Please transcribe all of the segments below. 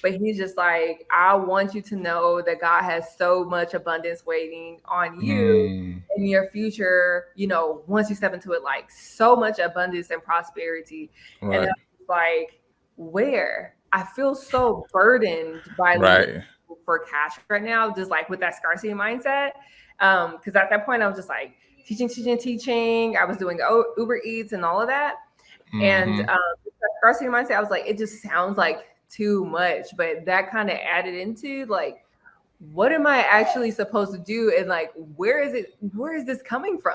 but he's just like, I want you to know that God has so much abundance waiting on you in your future, you know, once you step into it, like so much abundance and prosperity. And Right. I'm like, where? I feel so burdened by looking Right. for cash right now, just like with that scarcity mindset. Because at that point I was just like teaching. I was doing Uber Eats and all of that. And Mm-hmm. the scarcity mindset, I was like, it just sounds like too much. But that kind of added into like, what am I actually supposed to do? And like, where is this coming from?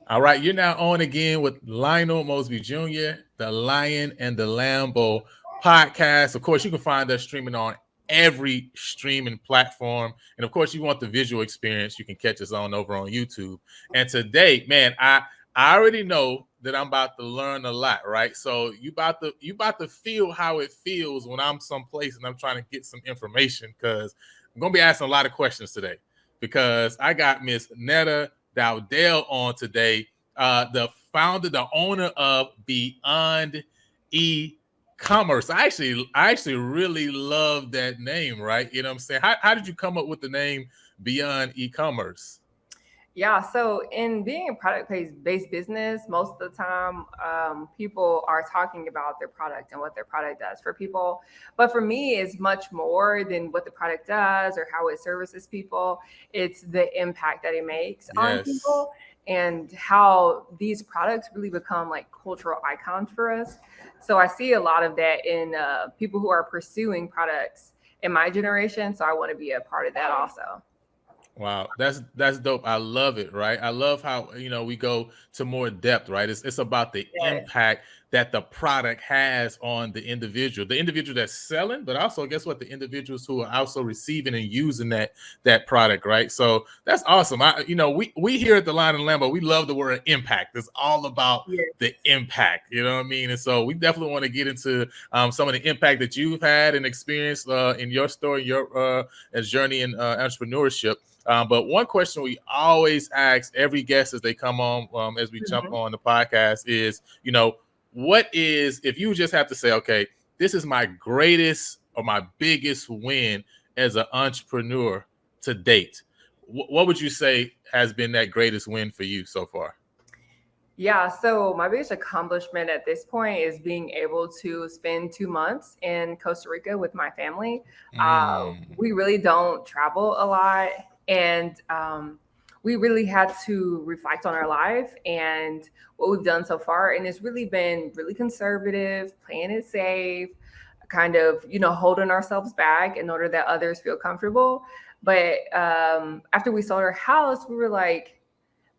All right, you're now on again with Lionel Mosby Jr., the Lion and the Lambo podcast. Of course, you can find us streaming on every streaming platform. And of course, you want the visual experience, you can catch us on over on YouTube. And today, man, I already know that I'm about to learn a lot, right? So you about to feel how it feels when I'm someplace and I'm trying to get some information, because I'm gonna be asking a lot of questions today, because I got Miss Netta Dowdell on today, the founder, the owner of Beyond E-Commerce. I actually really love that name, right? You know what I'm saying? How did you come up with the name Beyond E-Commerce? Yeah, so in being a product-based business, most of the time, people are talking about their product and what their product does for people. But for me, it's much more than what the product does or how it services people. It's the impact that it makes on Yes. people and how these products really become like cultural icons for us. So I see a lot of that in people who are pursuing products in my generation. So I want to be a part of that also. Wow, that's dope. I love it, right? I love how, we go to more depth, right? It's about the Yes. impact that the product has on the individual that's selling, but also guess what? The individuals who are also receiving and using that product, right? So that's awesome. We here at the Lion and Lambo, we love the word impact. It's all about Yes. the impact, you know what I mean? And so we definitely want to get into some of the impact that you've had and experienced in your story, your journey in entrepreneurship. But one question we always ask every guest as they come on, as we jump Mhm. on the podcast is, what is, if you just have to say, okay, this is my greatest or my biggest win as an entrepreneur to date, what would you say has been that greatest win for you so far? Yeah, so my biggest accomplishment at this point is being able to spend 2 months in Costa Rica with my family. Mm, We really don't travel a lot, and we really had to reflect on our life and what we've done so far. And it's really been really conservative, playing it safe, kind of, holding ourselves back in order that others feel comfortable. But after we sold our house, we were like,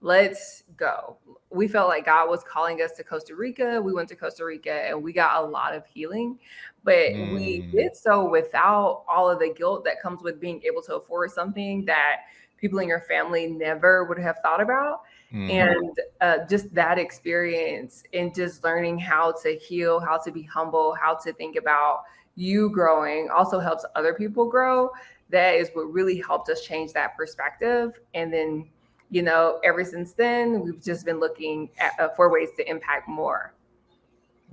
let's go. We felt like God was calling us to Costa Rica. We went to Costa Rica and we got a lot of healing, but we mm, did so without all of the guilt that comes with being able to afford something that people in your family never would have thought about. mm-hmm. And just that experience and just learning how to heal, how to be humble, how to think about you growing also helps other people grow. That is what really helped us change that perspective. And then ever since then, we've just been looking for ways to impact more.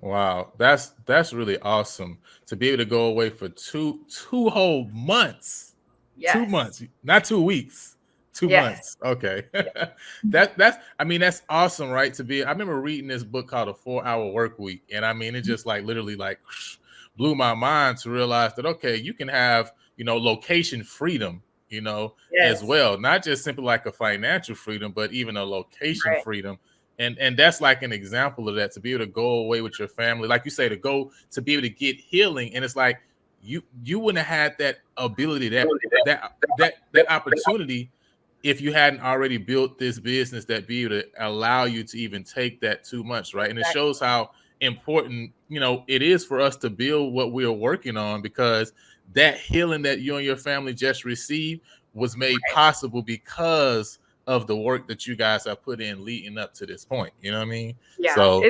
Wow, that's really awesome to be able to go away for two whole months. Two Yes. months, not 2 weeks. Two Yes. months. Okay. Yeah. That's awesome, right? I remember reading this book called A 4 Hour Work Week. And I mean, it just like literally like blew my mind to realize that okay, you can have, location freedom, as Yes. well. Not just simply like a financial freedom, but even a location Right. freedom. And that's like an example of that, to be able to go away with your family, like you say, to be able to get healing. And it's like you wouldn't have had that ability, that opportunity, if you hadn't already built this business that be able to allow you to even take that too much, right? And it Exactly. shows how important it is for us to build what we are working on, because that healing that you and your family just received was made Right. possible because of the work that you guys have put in leading up to this point. You know what I mean? Yeah. So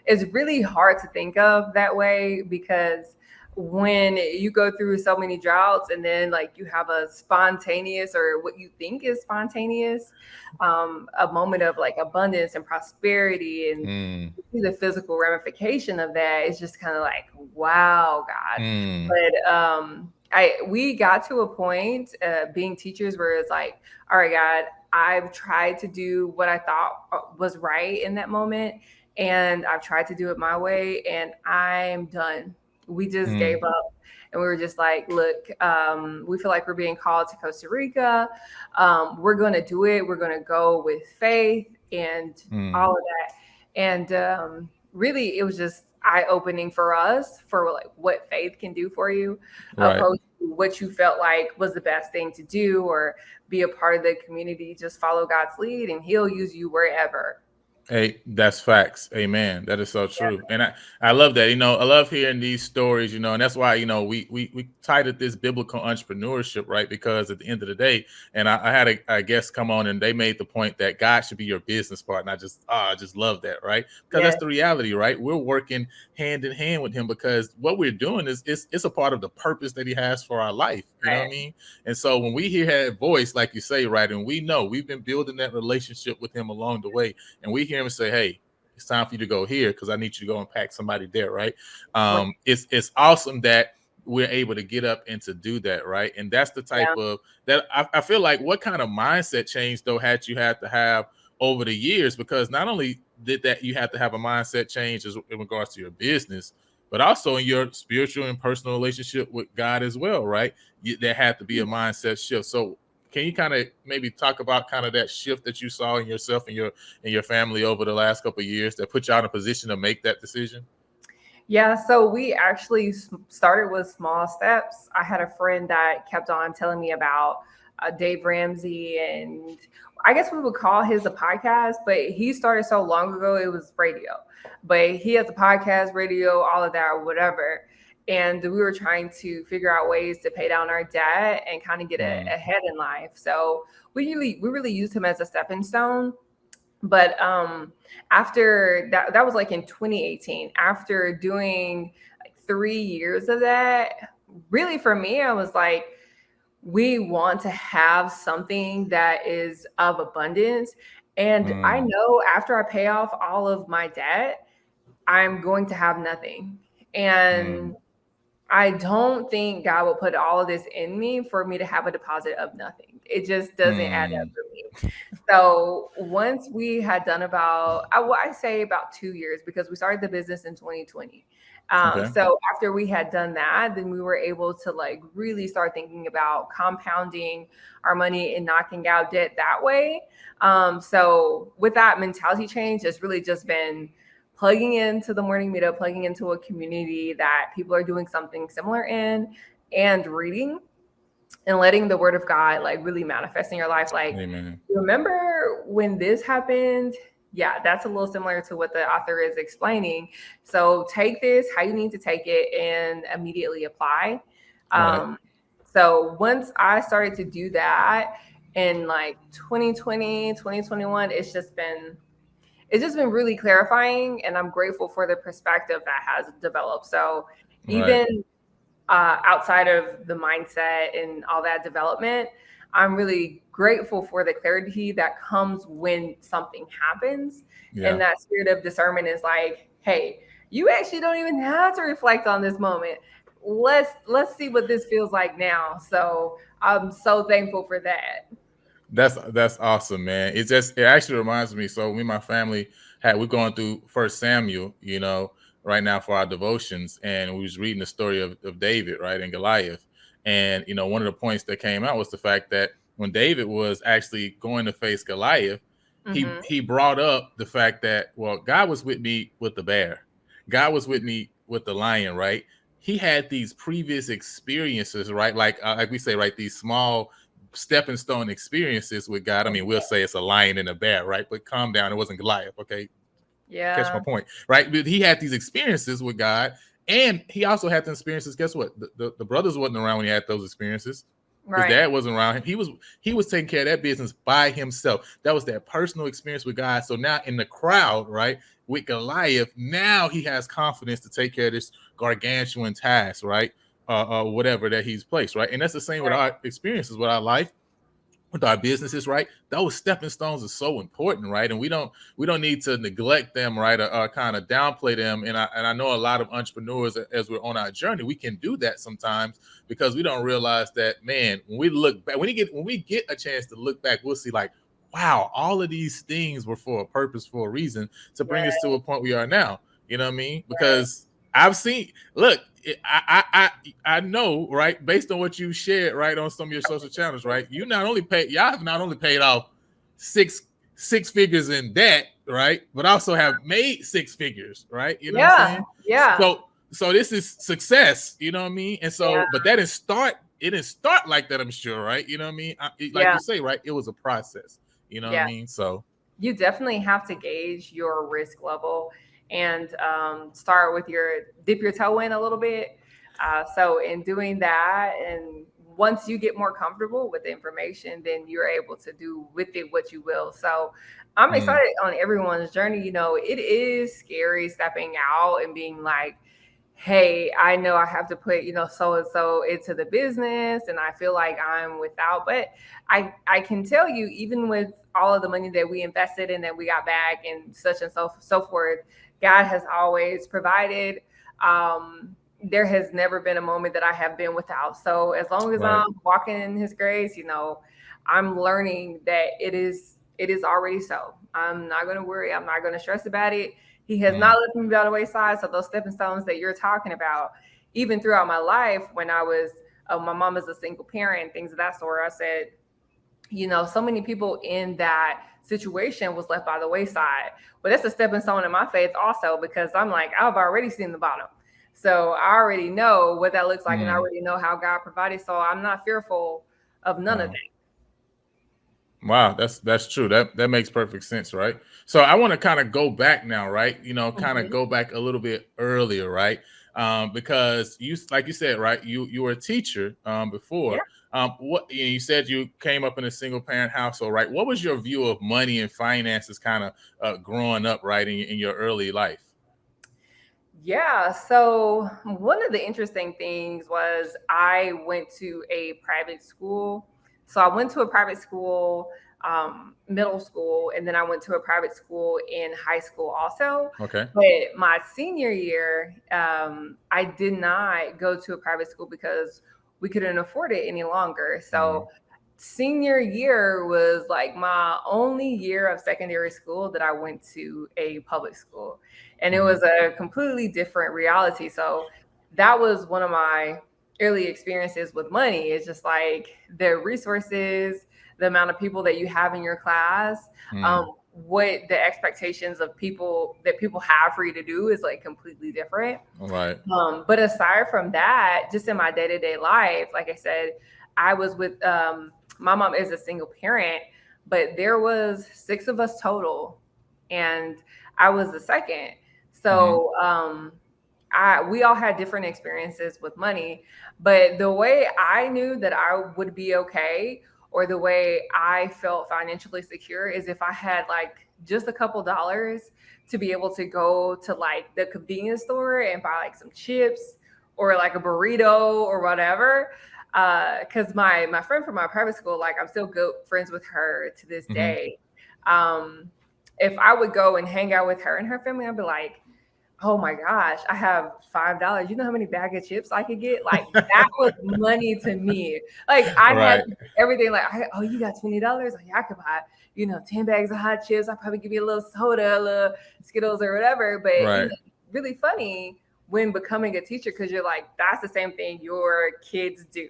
It's really hard to think of that way because when you go through so many droughts and then like you have a spontaneous or what you think is spontaneous, a moment of like abundance and prosperity, and Mm, the physical ramification of that is just kind of like, wow, God. mm, But we got to a point being teachers where it's like, all right, God, I've tried to do what I thought was right in that moment, and I've tried to do it my way, and I'm done. We just gave mm, up, and we were just like, look, we feel like we're being called to Costa Rica. We're going to do it. We're going to go with faith and mm. all of that. And really, it was just eye-opening for us for like what faith can do for you, Right. opposed to what you felt like was the best thing to do, or be a part of the community. Just follow God's lead, and He'll use you wherever. Hey, that's facts. Amen. That is so Yeah. true. And I love that. I love hearing these stories, and that's why, we titled this biblical entrepreneurship, right? Because at the end of the day, and I had a guest come on and they made the point that God should be your business partner. I just love that, right? Because Yes. that's the reality, right? We're working hand in hand with him because what we're doing is it's a part of the purpose that he has for our life. You know what I Right. mean? And so when we hear that voice, like you say, right, and we know we've been building that relationship with him along the way, and we hear him say, "Hey, it's time for you to go here because I need you to go impact somebody there," right? Right. It's awesome that we're able to get up and to do that, right? And that's the type Yeah. of that I feel like. What kind of mindset change though had you had to have over the years? Because not only did that you have to have a mindset change in regards to your business, but also in your spiritual and personal relationship with God as well, right? There had to be a mindset shift. So can you kind of maybe talk about kind of that shift that you saw in yourself and your family over the last couple of years that put you in a position to make that decision? Yeah, so we actually started with small steps. I had a friend that kept on telling me about Dave Ramsey, and I guess we would call his a podcast, but he started so long ago, it was radio. But he has a podcast, radio, all of that, or whatever. And we were trying to figure out ways to pay down our debt and kind of get Mm, ahead in life. So we really used him as a stepping stone. But after that was like in 2018. After doing like 3 years of that, really for me, I was like, we want to have something that is of abundance. And I mm, know after I pay off all of my debt, I'm going to have nothing. And mm, I don't think God will put all of this in me for me to have a deposit of nothing. It just doesn't add up mm. for me. So once we had done about, I say about 2 years, because we started the business in 2020. Okay. So after we had done that, then we were able to like really start thinking about compounding our money and knocking out debt that way. So with that mentality change, it's really just been plugging into the morning meetup, plugging into a community that people are doing something similar in, and reading and letting the word of God like really manifest in your life. Like, Amen. remember when this happened? Yeah, that's a little similar to what the author is explaining. So take this, how you need to take it, and immediately apply. Right. Um, so once I started to do that in like 2020, 2021, it's just been really clarifying, and I'm grateful for the perspective that has developed. So Right. even outside of the mindset and all that development, I'm really grateful for the clarity that comes when something happens. And Yeah. that spirit of discernment is like, hey, you actually don't even have to reflect on this moment. Let's see what this feels like now. So I'm so thankful for that. That's awesome, man. It actually reminds me. So me and my family we're going through First Samuel, right now for our devotions, and we was reading the story of David, right, and Goliath. And one of the points that came out was the fact that when David was actually going to face Goliath, he Hmm. he brought up the fact that, well, God was with me with the bear, God was with me with the lion, right? He had these previous experiences, right? Like we say, right, these small stepping stone experiences with God. I mean, we'll say it's a lion and a bear, right? But calm down, it wasn't Goliath, okay? Catch my Yeah. point, right? But he had these experiences with God, and he also had the experiences. Guess what? The brothers wasn't around when he had those experiences. His Right. dad wasn't around him. He was taking care of that business by himself. That was that personal experience with God. So now in the crowd, right, with Goliath, now he has confidence to take care of this gargantuan task, right? Whatever that he's placed, right? And that's the same with Right. our experiences with our life, with our businesses, right? Those stepping stones are so important, right? And we don't need to neglect them, right? Or kind of downplay them. And I know a lot of entrepreneurs, as we're on our journey, we can do that sometimes because we don't realize that, man, when we look back, when we get a chance to look back, we'll see like, wow, all of these things were for a purpose, for a reason, to bring us to Right. a point we are now. You know what I mean? Right. Because I've seen, look, I know, right, based on what you shared, right, on some of your social channels, right, y'all have not only paid off six figures in debt, right, but also have made six figures, right? You know what I'm Yeah. saying? Yeah. So this is success, you know what I mean? And Yeah. so, but that didn't start. It didn't start like that, I'm sure, right? You know what I mean? Like Yeah. you say, right? It was a process. You know what I Yeah. mean? So, You definitely have to gauge your risk level and start with dip your toe in a little bit. So in doing that, and once you get more comfortable with the information, then you're able to do with it what you will. So I'm mm, excited on everyone's journey. It is scary stepping out and being like, hey, I know I have to put, so and so into the business and I feel like I'm without, but I can tell you, even with all of the money that we invested and that we got back and such and so forth, God has always provided. There has never been a moment that I have been without. So as long as right. I'm walking in his grace, I'm learning that it is already so. I'm not going to worry. I'm not going to stress about it. He has Mm, not left me by the wayside. So those stepping stones that you're talking about, even throughout my life, when I was, my mom is a single parent, things of that sort, I said, so many people in that situation was left by the wayside. But it's a stepping stone in my faith also, because I'm like, I've already seen the bottom. So I already know what that looks like and I mm, already know how God provided. So I'm not fearful of none of wow. that. Wow, that's true. That makes perfect sense, right? So I want to kind of go back now, right? Kind of Mhm. go back a little bit earlier, right? Because like you said, right, you were a teacher Yeah. before. What you said, you came up in a single parent household, right? What was your view of money and finances, kind of growing up, right, in your early life? Yeah. So one of the interesting things was I went to a private school. So I went to a private school, middle school, and then I went to a private school in high school also. Okay. But my senior year, I did not go to a private school because we couldn't afford it any longer. Mm, So senior year was like my only year of secondary school that I went to a public school. And it mm, was a completely different reality. So that was one of my early experiences with money. It's just like the resources, the amount of people that you have in your class, mm, what the expectations of people that people have for you to do is like completely different. all right. But aside from that, just in my day-to-day life, like I said, I was with my mom is a single parent, but there was six of us total, and I was the second. Mm, So we all had different experiences with money, but the way I knew that I would be okay, or the way I felt financially secure, is if I had like just a couple dollars to be able to go to like the convenience store and buy like some chips or like a burrito or whatever. Because my friend from my private school, like I'm still good friends with her to this mm, day. Um, if I would go and hang out with her and her family, I'd be like, oh my gosh, I have $5. You know how many bag of chips I could get? Like that was money to me. Like I had right. everything. Like, oh, you got $20? Oh, yeah, I could buy, 10 bags of hot chips. I'll probably give you a little soda, a little Skittles or whatever. But Right. really funny when becoming a teacher, because you're like, that's the same thing your kids do.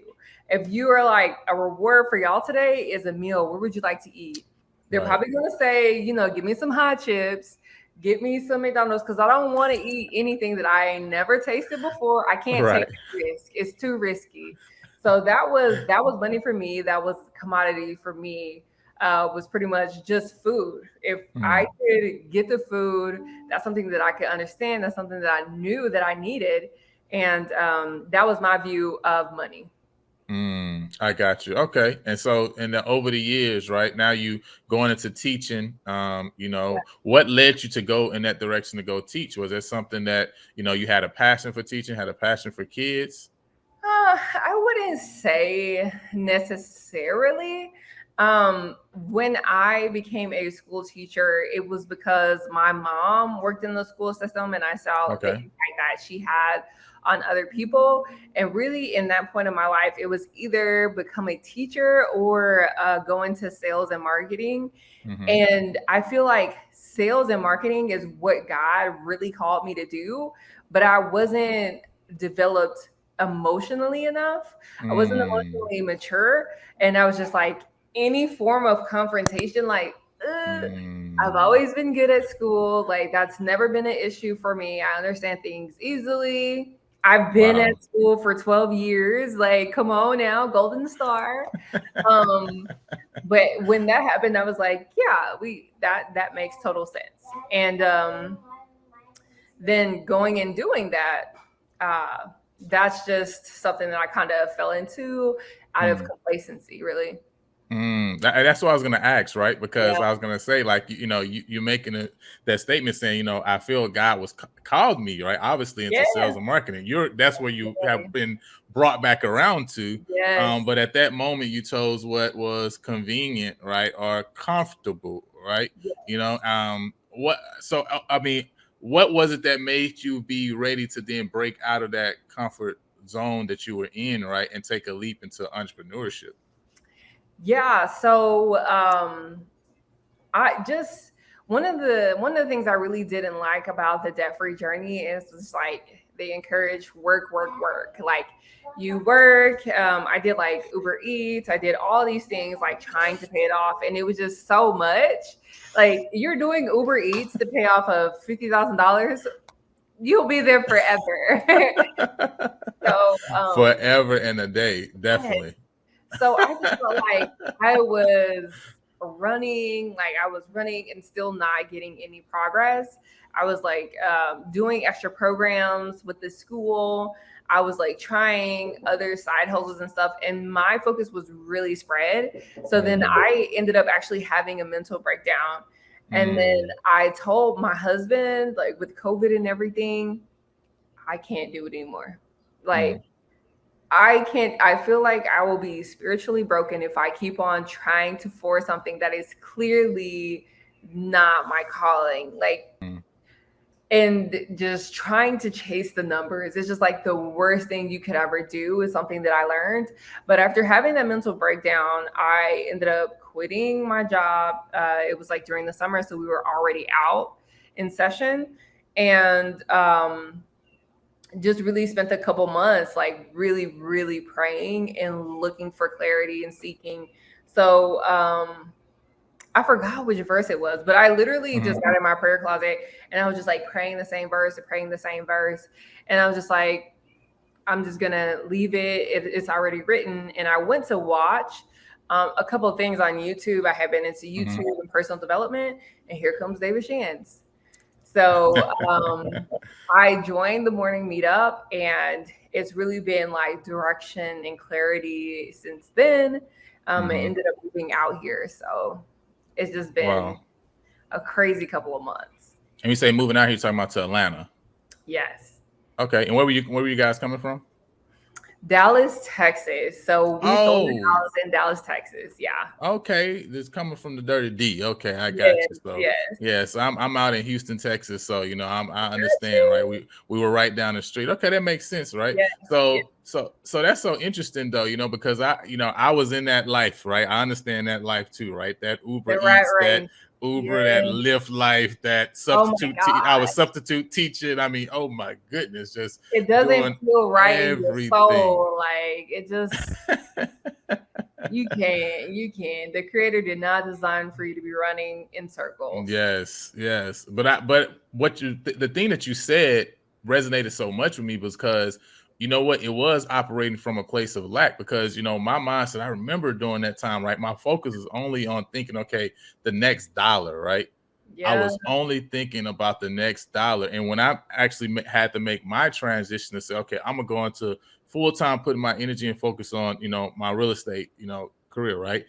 If you are like, a reward for y'all today is a meal, where would you like to eat? They're Right. probably gonna say, give me some hot chips, get me some McDonald's, because I don't want to eat anything that I never tasted before. I can't take Right. the risk. It's too risky. So that was money for me. That was commodity for me. Was pretty much just food. If I Mm. could get the food, that's something that I could understand. That's something that I knew that I needed, and that was my view of money. I got you. Okay. And so over the years, right now you going into teaching, what led you to go in that direction to go teach? Was there something that, you had a passion for teaching, had a passion for kids? I wouldn't say necessarily. When I became a school teacher, it was because my mom worked in the school system and I saw the Okay. impact that she had on other people. And really, in that point of my life, it was either become a teacher or go into sales and marketing. Mm-hmm. And I feel like sales and marketing is what God really called me to do, but I wasn't developed emotionally enough. I wasn't Mm, emotionally mature. And I was just like, any form of confrontation, like, I've mm. always been good at school. Like, that's never been an issue for me. I understand things easily. I've been Wow. at school for 12 years. Like, come on now, golden star. Um, but when that happened, I was like, yeah, that makes total sense. And then going and doing that, uh, that's just something that I kind of fell into out of Mm. complacency, really. That's what I was going to ask, right? Because Yeah. I was going to say, like, you're making that statement saying, I feel God was called me, right? Obviously into Yeah. sales and marketing. That's where you have been brought back around to. Yes. But at that moment, you chose what was convenient, right, or comfortable, right? What? So I mean, what was it that made you be ready to then break out of that comfort zone that you were in, right, and take a leap into entrepreneurship? Yeah. So I just one of the things I really didn't like about the debt free journey is just like they encourage work, work, work. Like you work. I did like Uber Eats. I did all these things like trying to pay it off, and it was just so much. Like you're doing Uber Eats to pay off of $50,000. You'll be there forever. So Forever and a day, yes. definitely. So I just felt like I was I was running and still not getting any progress. I was like doing extra programs with the school. I was like trying other side hustles and stuff, and my focus was really spread. So then Mm, I ended up actually having a mental breakdown. And then mm, I told my husband, like with COVID and everything, I can't do it anymore. mm, Like, I feel like I will be spiritually broken if I keep on trying to force something that is clearly not my calling. Like, mm, and just trying to chase the numbers is just like the worst thing you could ever do, is something that I learned. But after having that mental breakdown, I ended up quitting my job. It was like during the summer, so we were already out in session. And just really spent a couple months like really really praying and looking for clarity and seeking. So I forgot which verse it was, but I literally just mhm, got in my prayer closet and I was just like praying the same verse and praying the same verse, and I was just like, I'm just gonna leave it's already written. And I went to watch a couple of things on YouTube. I had been into mhm. YouTube and personal development, and here comes David Shands. So I joined the morning meetup, and it's really been like direction and clarity since then. It Mhm. ended up moving out here. So it's just been Wow. a crazy couple of months. And you say moving out here, you're talking about to Atlanta. Yes. Okay. And where were you guys coming from? Dallas, Texas. So we sold the Oh, house in Dallas, Texas. Yeah. okay. This coming from the dirty D. Okay, I got Yes. you. So Yes. yes, I'm out in Houston, Texas. So I understand, right? We were right down the street. Okay, that makes sense, right? Yes. Yes. So that's so interesting though, because I was in that life, right? I understand that life too, right? That Uber The rat Eats, that race. Uber, that Yes. Lyft life, that Oh my I was God. substitute teaching. I mean, oh my goodness, just It doesn't doing feel right in your everything. soul. Like it just, you can. The creator did not design for you to be running in circles. Yes, yes. But the thing that you said resonated so much with me was because you know what, it was operating from a place of lack because my mindset, I remember during that time, right? My focus was only on thinking, okay, the next dollar, right? I Yeah. was only thinking about the next dollar. And when I actually had to make my transition to say, okay, I'm gonna go into full time putting my energy and focus on, my real estate, career, right?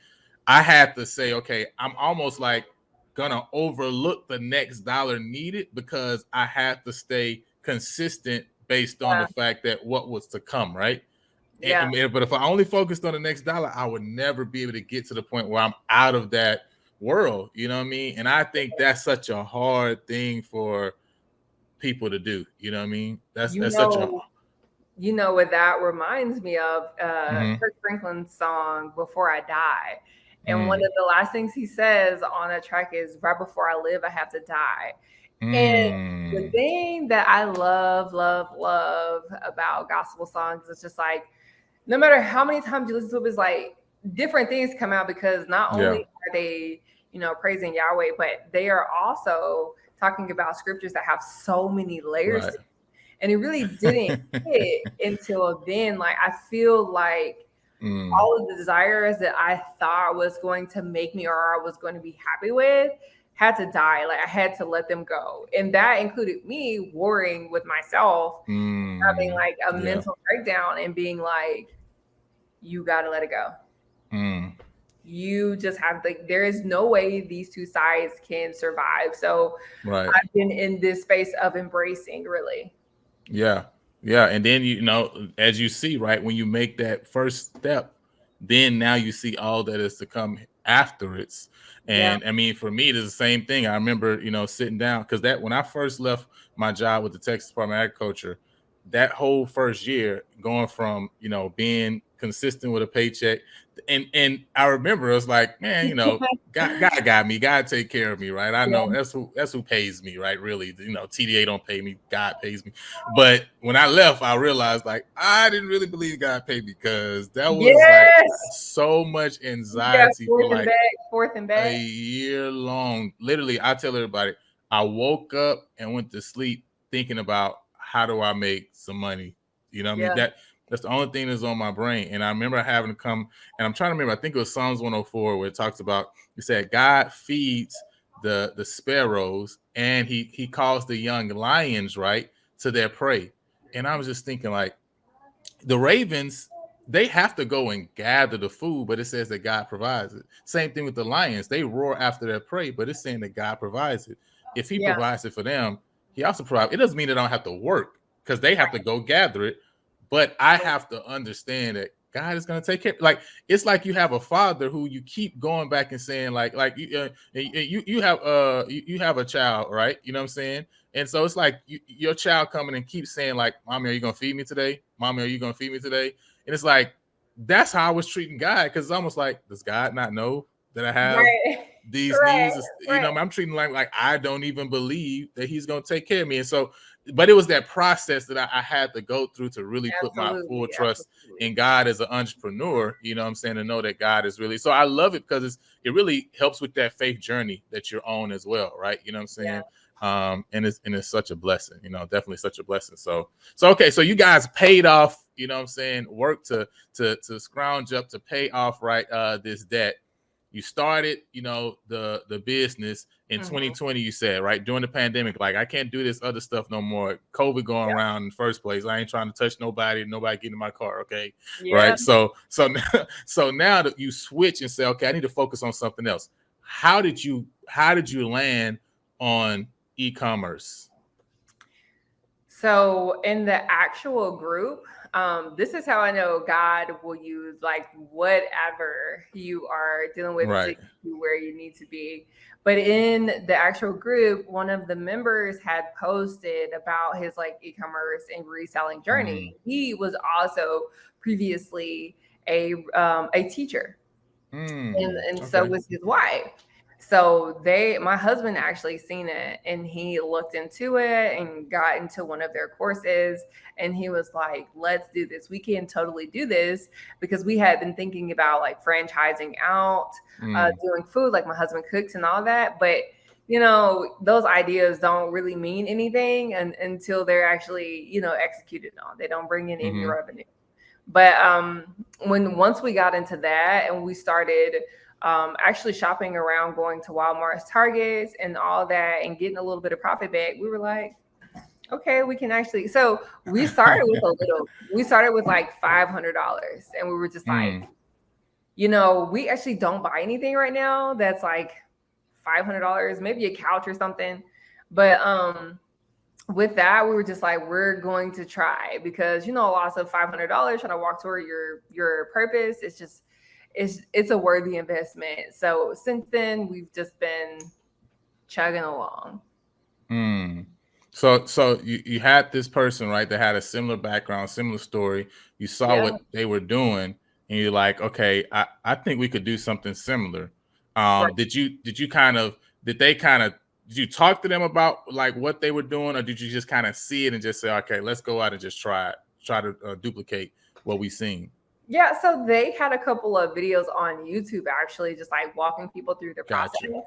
I had to say, okay, I'm almost like gonna overlook the next dollar needed because I have to stay consistent based on Yeah. the fact that what was to come, right? Yeah. But if I only focused on the next dollar, I would never be able to get to the point where I'm out of that world. You know what I mean? And I think that's such a hard thing for people to do. You know what I mean? You That's such a know, you know what that reminds me of? Mhm. Kirk Franklin's song "Before I Die," and one Mm. of the last things he says on that track is, "Right before I live, I have to die." And the Mm. thing that I love, love, love about gospel songs is just like, no matter how many times you listen to it, it's like different things come out because not only Yeah. are they, praising Yahweh, but they are also talking about scriptures that have so many layers Right. to it. And it really didn't hit until then. Like, I feel like Mm. all of the desires that I thought was going to make me or I was going to be happy with had to die. Like, I had to let them go. And that included me warring with myself, having Mm. like a Yeah. mental breakdown and being like, you got to let it go. Mm. You just have, like, there is no way these two sides can survive. So Right. I've been in this space of embracing, really. Yeah. Yeah. And then, as you see, right, when you make that first step, then now you see all that is to come after it. Yeah. And I mean, for me, it's the same thing. I remember, sitting down because that when I first left my job with the Texas Department of Agriculture, that whole first year going from, being consistent with a paycheck. And I remember it was like, man, God got me. God take care of me, right? I Yeah. know that's who pays me, right? Really, TDA don't pay me. God pays me. But when I left, I realized like I didn't really believe God paid me because that was like Yes. so much Yeah. anxiety for Fourth and like back, fourth and a back. year long. Literally, I tell everybody, I woke up and went to sleep thinking about how do I make some money. You know what I mean? Yeah. That's the only thing that's on my brain. And I remember having to come, and I'm trying to remember, I think it was Psalms 104 where it talks about, it said God feeds the sparrows and he calls the young lions, right, to their prey. And I was just thinking like the ravens, they have to go and gather the food, but it says that God provides it. Same thing with the lions. They roar after their prey, but it's saying that God provides it. If he Yeah. provides it for them, he also provides. It doesn't mean they don't have to work because they have to go gather it. But I have to understand that God is going to take care. Like it's like you have a father who you keep going back and saying, you have a child, right? You know what I'm saying? And so it's like your child coming and keeps saying, like, Mommy, are you going to feed me today? Mommy, are you going to feed me today? And it's like, that's how I was treating God. Because it's almost like, does God not know that I have Right. these Right. needs? Right. I'm treating like I don't even believe that he's going to take care of me. And so, but it was that process that I had to go through to really put my full Absolutely. trust Absolutely. in God as an entrepreneur, you know what I'm saying, to know that God is really, so I love it because it really helps with that faith journey that you're on as well, right? You know what I'm saying? And it's such a blessing, definitely such a blessing. So okay, so you guys paid off, you know what I'm saying, work to scrounge up to pay off, right, this debt. You started, the business in 2020, you said, right, during the pandemic, like I can't do this other stuff no more. COVID going around in the first place. I ain't trying to touch nobody get in my car, okay? Yeah. Right. So now that you switch and say, okay, I need to focus on something else. How did you land on e-commerce? So in the actual group, this is how I know God will use like whatever you are dealing with to Right. get you where you need to be. But in the actual group, one of the members had posted about his like e-commerce and reselling journey. He was also previously a teacher, and so Okay. was his wife. So my husband actually seen it and he looked into it and got into one of their courses, and he was like, let's do this. We can totally do this, because we had been thinking about like franchising out, doing food, like my husband cooks and all that. But those ideas don't really mean anything until they're actually, executed on. They don't bring in any revenue. But once we got into that and we started actually shopping around, going to Walmart's, Targets, and all that, and getting a little bit of profit back, we were like, Okay, we can actually. So we started with a little. We started with like $500, and we were just like, Mm, we actually don't buy anything right now that's like $500, maybe a couch or something. But with that, we were just like, we're going to try because a loss of $500 trying to walk toward your purpose. It's just it's a worthy investment. So since then, we've just been chugging along. mm. So you had this person, right, that had a similar background, similar story. You saw Yeah, what they were doing, and you're like, okay, I think we could do something similar. right. Did you kind of did you talk to them about like what they were doing, or did you just kind of see it and just say, okay, let's go out and just try to duplicate what we seen? Yeah, so they had a couple of videos on YouTube actually, just like walking people through the process. Gotcha.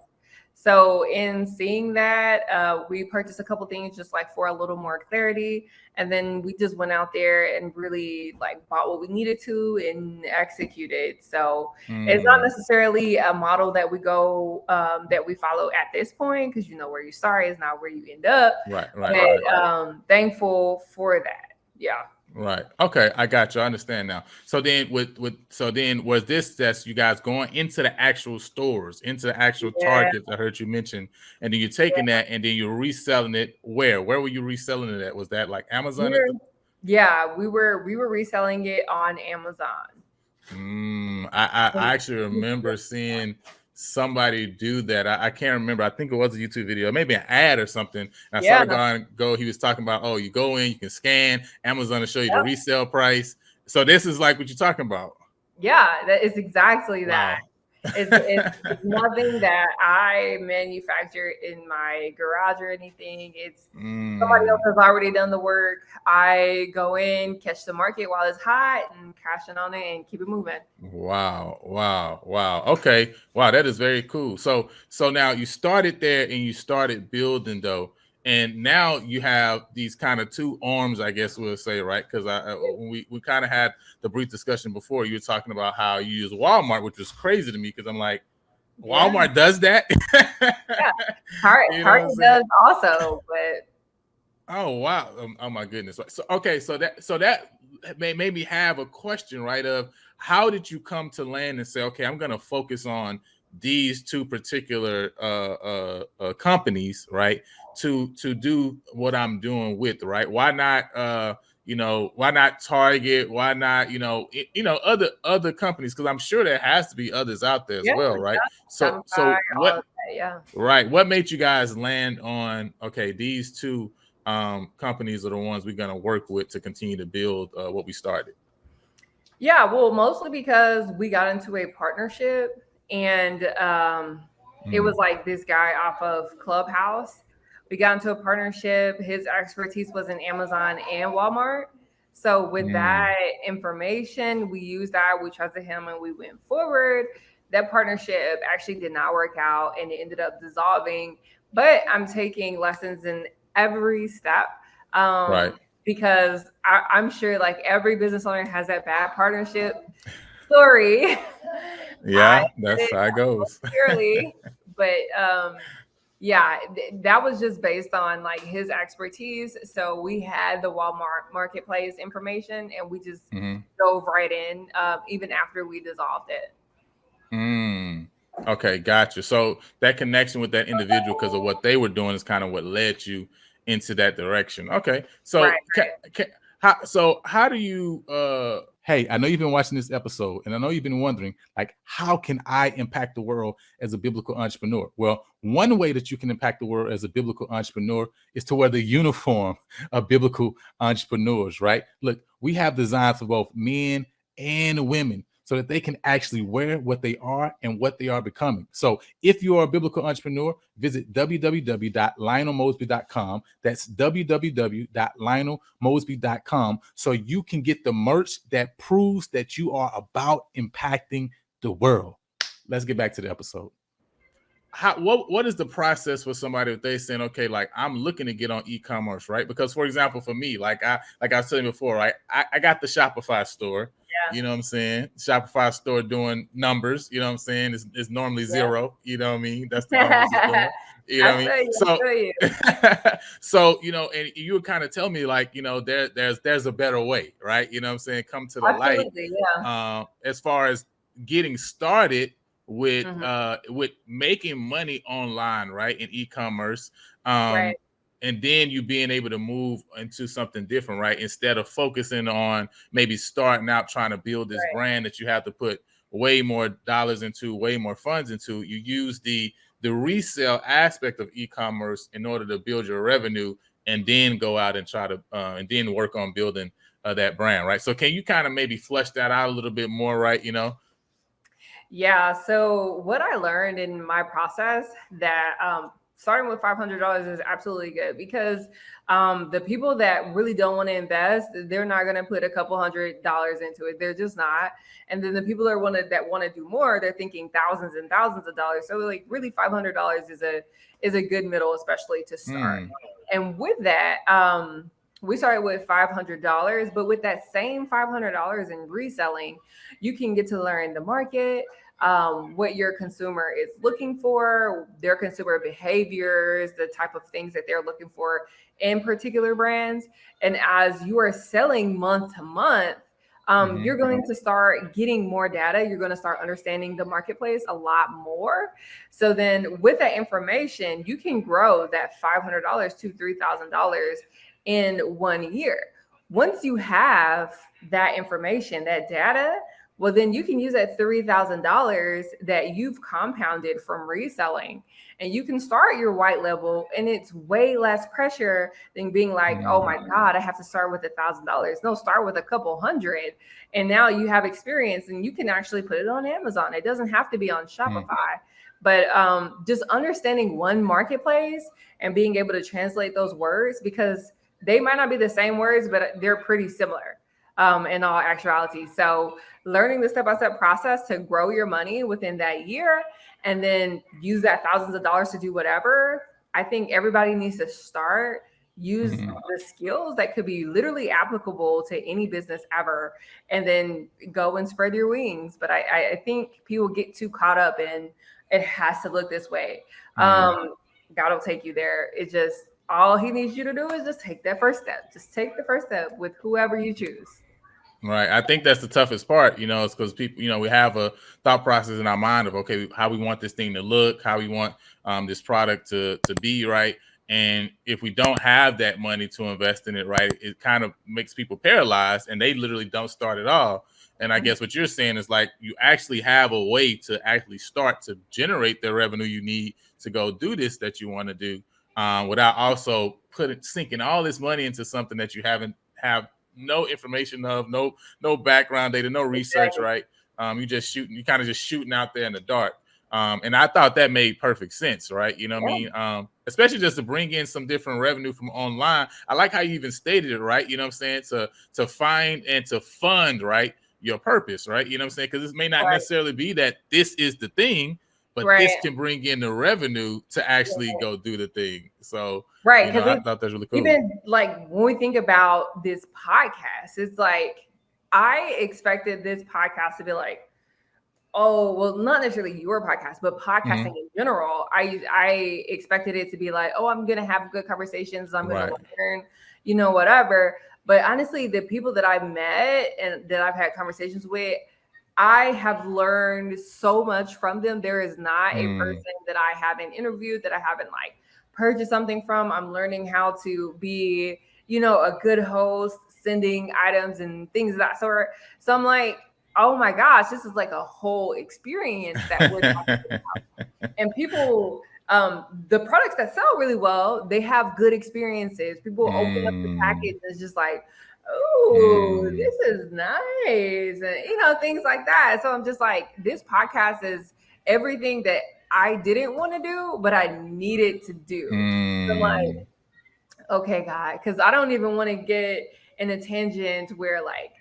So in seeing that, we purchased a couple things just like for a little more clarity, and then we just went out there and really like bought what we needed to and executed. So it's not Mm, necessarily a model that that we follow at this point because where you start is not where you end up. right. But thankful for that. Yeah. Right. Okay, I got you. I understand now. So then was this that you guys going into the actual stores, into the actual Yeah. targets I heard you mention, and then you're taking that and then you're reselling it where? Where were you reselling it at? Was that like Amazon at We're the yeah, we were reselling it on Amazon. I actually remember seeing somebody do that. I can't remember. I think it was a YouTube video, maybe an ad or something. And I saw Yeah, the guy go. He was talking about, oh, you go in, you can scan Amazon to show you the yep, resale price. So this is like what you're talking about. yeah, that is exactly that. Wow. It's nothing that I manufacture in my garage or anything. It's somebody else Mm, has already done the work. I go in, catch the market while it's hot, and cash in on it and keep it moving. wow. Okay. Wow, that is very cool. So now you started there and you started building though. And now you have these kind of two arms, I guess we'll say, right? Because when we kind of had the brief discussion before, you were talking about how you use Walmart, which was crazy to me because I'm like, Yeah, Walmart does that. yeah. Target You know what I'm Target saying? does also, but Oh wow! Oh my goodness! So okay, so that made me have a question, right? Of how did you come to land and say, okay, I'm going to focus on these two particular companies, right? To do what I'm doing with, right? Why not? Why not Target? Why not? Other companies? Because I'm sure there has to be others out there as yeah, well, right? So Shopify, so all of what? that. Yeah. Right. What made you guys land on okay, these two companies are the ones we're gonna work with to continue to build what we started? Yeah, well, mostly because we got into a partnership and it was Mm, like this guy off of Clubhouse. We got into a partnership. His expertise was in Amazon and Walmart. So with mm, that information, we used that, we trusted him and we went forward. That partnership actually did not work out and it ended up dissolving. But I'm taking lessons in every step. right. Because I'm sure like every business owner has that bad partnership story. I Yeah, said that's it how it goes. clearly, but yeah, that was just based on like his expertise. So we had the Walmart marketplace information, and we just Hmm. dove right in, even after we dissolved it. Mm. Okay, gotcha. So that connection with that individual because of what they were doing is kind of what led you into that direction. Okay, Right, so how do you? Hey, I know you've been watching this episode, and I know you've been wondering, like, how can I impact the world as a biblical entrepreneur? Well, one way that you can impact the world as a biblical entrepreneur is to wear the uniform of biblical entrepreneurs. Right? Look, we have designs for both men and women so that they can actually wear what they are and what they are becoming. So if you are a biblical entrepreneur, visit www.lionelmosby.com. That's www.lionelmosby.com so you can get the merch that proves that you are about impacting the world. Let's get back to the episode. What is the process for somebody if they saying, okay, like I'm looking to get on e-commerce, right? Because for example, for me, like I was telling you before, right, I got the Shopify store. You know what I'm saying? Shopify store doing numbers, you know what I'm saying? It's normally Yeah. zero, you know what I mean? That's the numbers it's doing. You know what I mean? I So feel you. so you know, and you would kind of tell me like, you know, there's a better way, right? You know what I'm saying? Come to the light. Absolutely, yeah. As far as getting started Mhm. with making money online, right? In e-commerce. Right, And then you being able to move into something different, right? Instead of focusing on maybe starting out trying to build this right. brand that you have to put way more dollars into, way more funds into. You use the resale aspect of e-commerce in order to build your revenue, and then go out and try to and then work on building that brand, right? So can you kind of maybe flesh that out a little bit more, right? You know. Yeah. So what I learned in my process that starting with $500 is absolutely good because the people that really don't want to invest, they're not going to put a couple $100 into it. They're just not. And then the people that want to do more, they're thinking thousands and thousands of dollars. So like really $500 is a good middle, especially to start. Mm, And with that, we started with $500, but with that same $500 in reselling, you can get to learn the market, what your consumer is looking for, their consumer behaviors, the type of things that they're looking for in particular brands. And as you are selling month to month, mm-hmm, you're going to start getting more data. You're going to start understanding the marketplace a lot more. So then, with that information, you can grow that $500 to $3,000 in 1 year. Once you have that information, that data, well, then you can use that $3,000 that you've compounded from reselling, and you can start your white label, and it's way less pressure than being like, oh my God, I have to start with $1,000. No, start with a couple hundred. And now you have experience and you can actually put it on Amazon. It doesn't have to be on mm, Shopify. But just understanding one marketplace and being able to translate those words, because they might not be the same words, but they're pretty similar in all actuality. So learning the step-by-step process to grow your money within that year and then use that thousands of dollars to do whatever. I think everybody needs to start, use mm-hmm, the skills that could be literally applicable to any business ever, and then go and spread your wings. But I think people get too caught up in it has to look this way. mm-hmm. God will take you there. It just, all he needs you to do is just take that first step. Just take the first step with whoever you choose. Right. I think that's the toughest part, you know, it's because people, you know, we have a thought process in our mind of, okay, how we want this thing to look, how we want this product to be, right? And if we don't have that money to invest in it, right, it kind of makes people paralyzed and they literally don't start at all. And I guess what you're saying is like you actually have a way to actually start to generate the revenue you need to go do this that you want to do, without also sinking all this money into something that you haven't have no information of, no background data, no research, Exactly. right? You kind of just shooting out there in the dark. And I thought that made perfect sense, right? You know what I Yeah. mean? Especially just to bring in some different revenue from online. I like how you even stated it, right? You know what I'm saying? To find and to fund, right, your purpose, right? You know what I'm saying? Because this may not Right. necessarily be that this is the thing, but this Right. can bring in the revenue to actually go do the thing. So, Right. you know, Because I thought that was really cool. even like when we think about this podcast, it's like I expected this podcast to be like, oh, well, not necessarily your podcast, but podcasting Mhm. in general. I expected it to be like, oh, I'm gonna have good conversations, I'm gonna Right. learn, whatever. But honestly, the people that I've met and that I've had conversations with, I have learned so much from them. There is not a Mm, person that I haven't interviewed that I haven't like purchased something from. I'm learning how to be, a good host, sending items and things of that sort. So I'm like, oh my gosh, this is like a whole experience that we're talking about. And people, the products that sell really well, they have good experiences. People open up the mm, package and it's just like, oh, mm, this is nice. And, things like that. So I'm just like, this podcast is everything that I didn't want to do, but I needed to do. So I'm like, mm, okay, God, because I don't even want to get in a tangent where like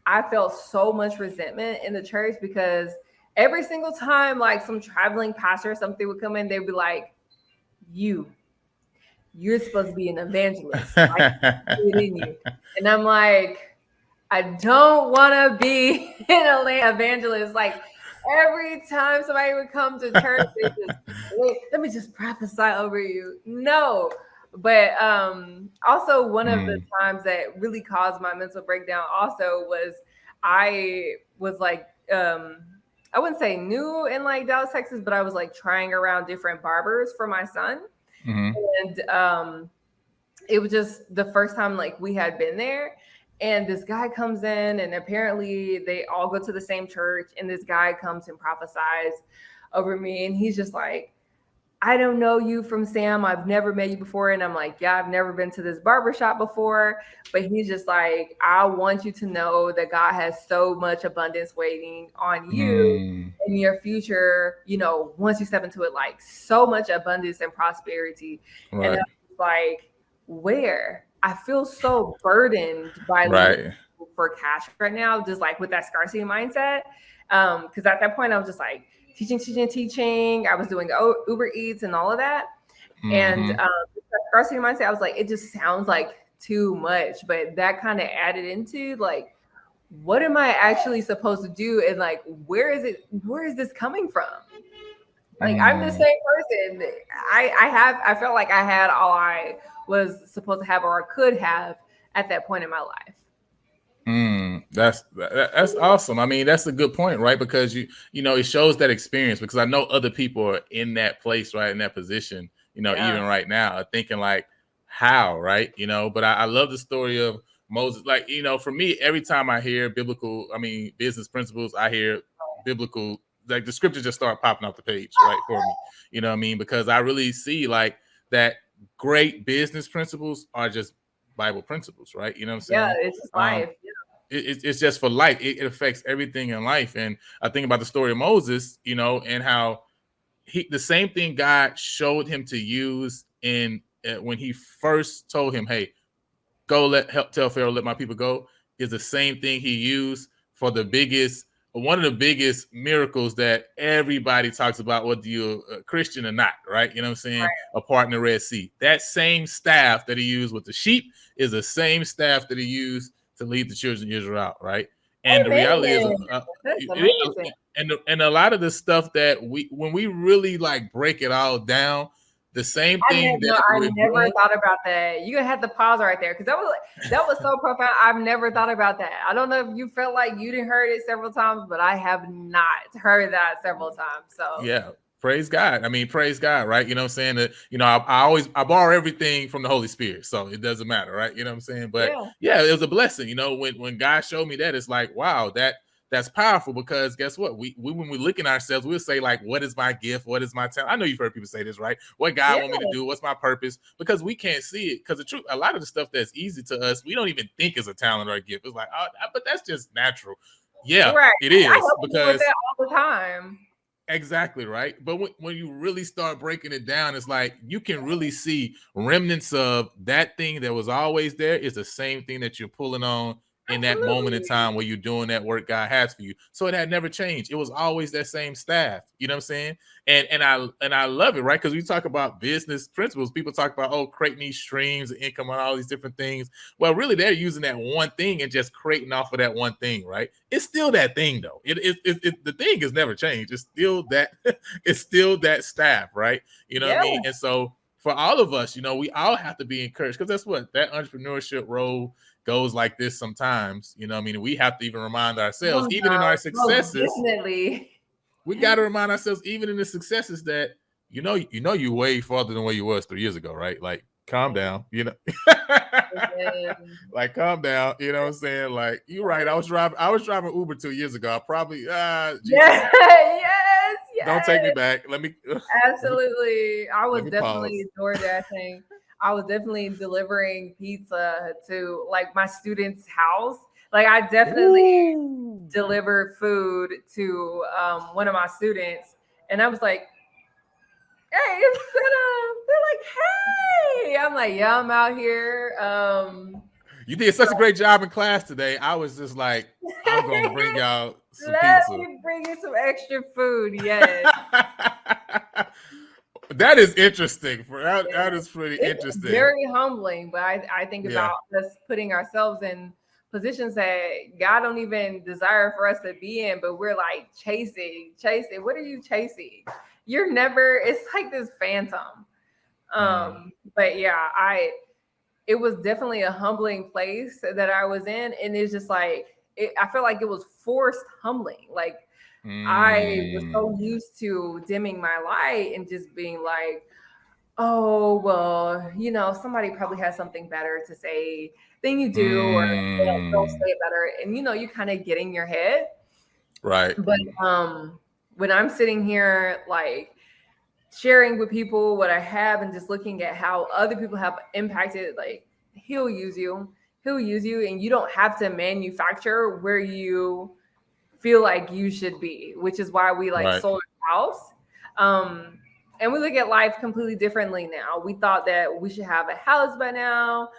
I felt so much resentment in the church because every single time like some traveling pastor or something would come in, they'd be like, you're supposed to be an evangelist. I can see it in you. And I'm like, I don't want to be an evangelist. Like every time somebody would come to church, they just, wait, let me just prophesy over you. No. But also one of the times that really caused my mental breakdown also was I was like, I wouldn't say new in like Dallas, Texas, but I was like trying around different barbers for my son. And it was just the first time like we had been there. And this guy comes in, and apparently they all go to the same church. And this guy comes and prophesies over me. And he's just like, I don't know you from Sam. I've never met you before. And I'm like, yeah, I've never been to this barbershop before. But he's just like, I want you to know that God has so much abundance waiting on you in your future. You know, once you step into it, like so much abundance and prosperity. Right. And I was like, where? I feel so burdened by for cash right now, just like with that scarcity mindset. Because at that point, I was just like, teaching. I was doing Uber Eats and all of that. And scarcity mindset, I was like, it just sounds like too much. But that kind of added into like, what am I actually supposed to do? And like, where is this coming from? Like, I'm the same person. I felt like I had all I was supposed to have or could have at that point in my life. That's awesome. I mean, that's a good point, right? Because you know, it shows that experience, because I know other people are in that place, right? In that position, you know, even right now, are thinking like, how, right? You know, but I love the story of Moses. Like, you know, for me, every time I hear business principles, I hear biblical, like the scriptures just start popping off the page, right? For me, you know what I mean? Because I really see like that great business principles are just Bible principles, right? You know what I'm saying? Yeah, it's just life. It's just for life. It affects everything in life. And I think about the story of Moses, you know, and how the same thing God showed him to use in when he first told him, hey, go tell Pharaoh, let my people go, is the same thing he used for one of the biggest miracles that everybody talks about, whether you're a Christian or not, right? You know what I'm saying? Right. A part in the Red Sea. That same staff that he used with the sheep is the same staff that he used to lead the children of Israel out, right? And the reality is, and a lot of the stuff that when we really like break it all down, the same thing I never thought about that. You're gonna have to pause right there, because that was so profound. I've never thought about that. I don't know if you felt like you didn't heard it several times, but I have not heard that several times. So yeah. Praise God. I mean, praise God, right? You know what I'm saying? That, you know, I borrow everything from the Holy Spirit, so it doesn't matter, right? You know what I'm saying? But yeah, it was a blessing. You know, when God showed me that, it's like, wow, that's powerful, because guess what? We when we look at ourselves, we'll say like, what is my gift? What is my talent? I know you've heard people say this, right? What God want me to do? What's my purpose? Because we can't see it. Because the truth, a lot of the stuff that's easy to us, we don't even think is a talent or a gift. It's like, oh, but that's just natural. Yeah, it is. Because that all the time. Exactly, right. But when you really start breaking it down, it's like you can really see remnants of that thing that was always there is the same thing that you're pulling on in that moment in time where you're doing that work God has for you. So it had never changed. It was always that same staff. You know what I'm saying? And I love it, right? Because we talk about business principles. People talk about, creating these streams of income and all these different things. Well, really, they're using that one thing and just creating off of that one thing, right? It's still that thing, though. The thing has never changed. It's still that. It's still that staff, right? You know what I mean? And so for all of us, you know, we all have to be encouraged, because that's what that entrepreneurship role goes like this sometimes. You know what I mean? We have to even remind ourselves, even in our successes. Definitely. We got to remind ourselves, even in the successes, that you're way farther than where you was 3 years ago, right? Like, calm down, you know. Like, calm down, you know what I'm saying? Like, you're right. I was driving Uber 2 years ago. I probably yes. Don't take me back. Let me absolutely. I was definitely DoorDashing. I was definitely delivering pizza to like my student's house. Like, I definitely delivered food to one of my students, and I was like, hey, they're like, hey. I'm like, yeah, I'm out here. You did such a great job in class today. I was just like, I'm going to bring y'all some pizza. Let me bring you some extra food. Yes. That is interesting. That is pretty interesting. Very humbling, but I think about us putting ourselves in positions that God don't even desire for us to be in, but we're like chasing. What are you chasing? You're never, it's like this phantom. But yeah, it was definitely a humbling place that I was in. And it's just like, I feel like it was forced humbling. Like I was so used to dimming my light and just being like, oh, well, somebody probably has something better to say than you do, or they'll say it better. And, you kind of get in your head. Right. But when I'm sitting here, like, sharing with people what I have and just looking at how other people have impacted, like, he'll use you, and you don't have to manufacture where you feel like you should be, which is why we like sold our house. And we look at life completely differently now. We thought that we should have a house by now.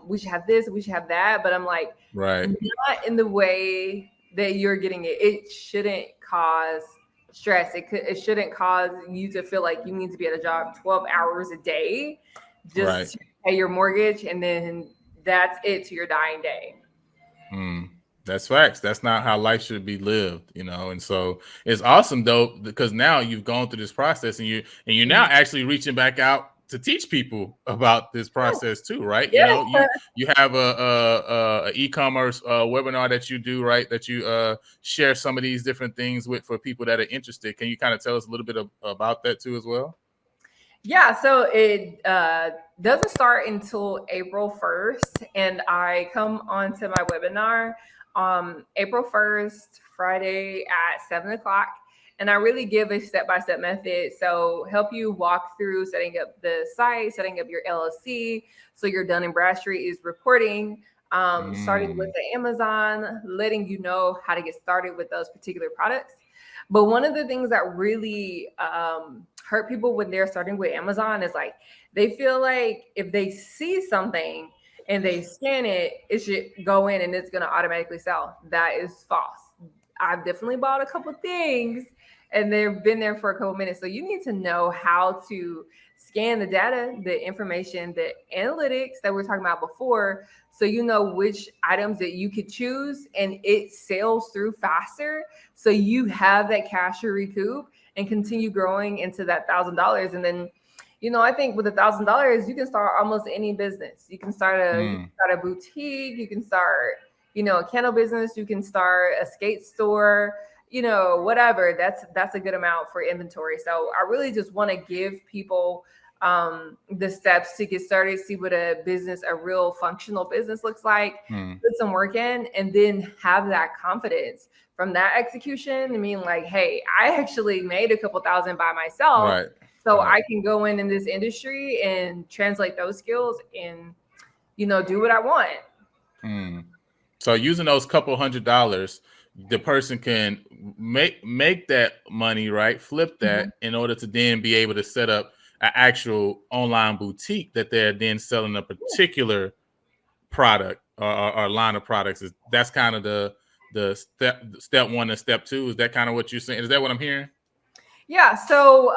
We should have this, we should have that. But I'm like, not in the way that you're getting it. It shouldn't cause stress. It shouldn't cause you to feel like you need to be at a job 12 hours a day just to pay your mortgage, and then that's it to your dying day. That's facts. That's not how life should be lived, And so it's awesome though, because now you've gone through this process, and you're now actually reaching back out to teach people about this process too, right? Yeah. You have a e-commerce webinar that you do, right? That you share some of these different things with for people that are interested. Can you kind of tell us a little bit about that too as well? Yeah, so it doesn't start until April 1st, and I come onto my webinar April 1st, Friday at 7 o'clock. And I really give a step-by-step method. So help you walk through setting up the site, setting up your LLC. So your Dun & Bradstreet is reporting, starting with the Amazon, letting you know how to get started with those particular products. But one of the things that really hurt people when they're starting with Amazon is like, they feel like if they see something and they scan it, it should go in and it's going to automatically sell. That is false. I've definitely bought a couple things and they've been there for a couple minutes. So you need to know how to scan the data, the information, the analytics that we were talking about before, so you know which items that you could choose and it sells through faster. So you have that cash to recoup and continue growing into that $1,000. And then, I think with $1,000, you can start almost any business. You can start a boutique, you can start, a candle business, you can start a skate store, whatever. That's a good amount for inventory. So I really just want to give people the steps to get started, see what a real functional business looks like, put some work in, and then have that confidence from that execution. I mean, like, hey, I actually made a couple thousand by myself. So I can go in this industry and translate those skills and, do what I want. So using those couple $100, the person can make that money, right? Flip that in order to then be able to set up an actual online boutique that they're then selling a particular product or line of products. That's kind of the step one and step two. Is that kind of what you're saying? Is that what I'm hearing? Yeah, so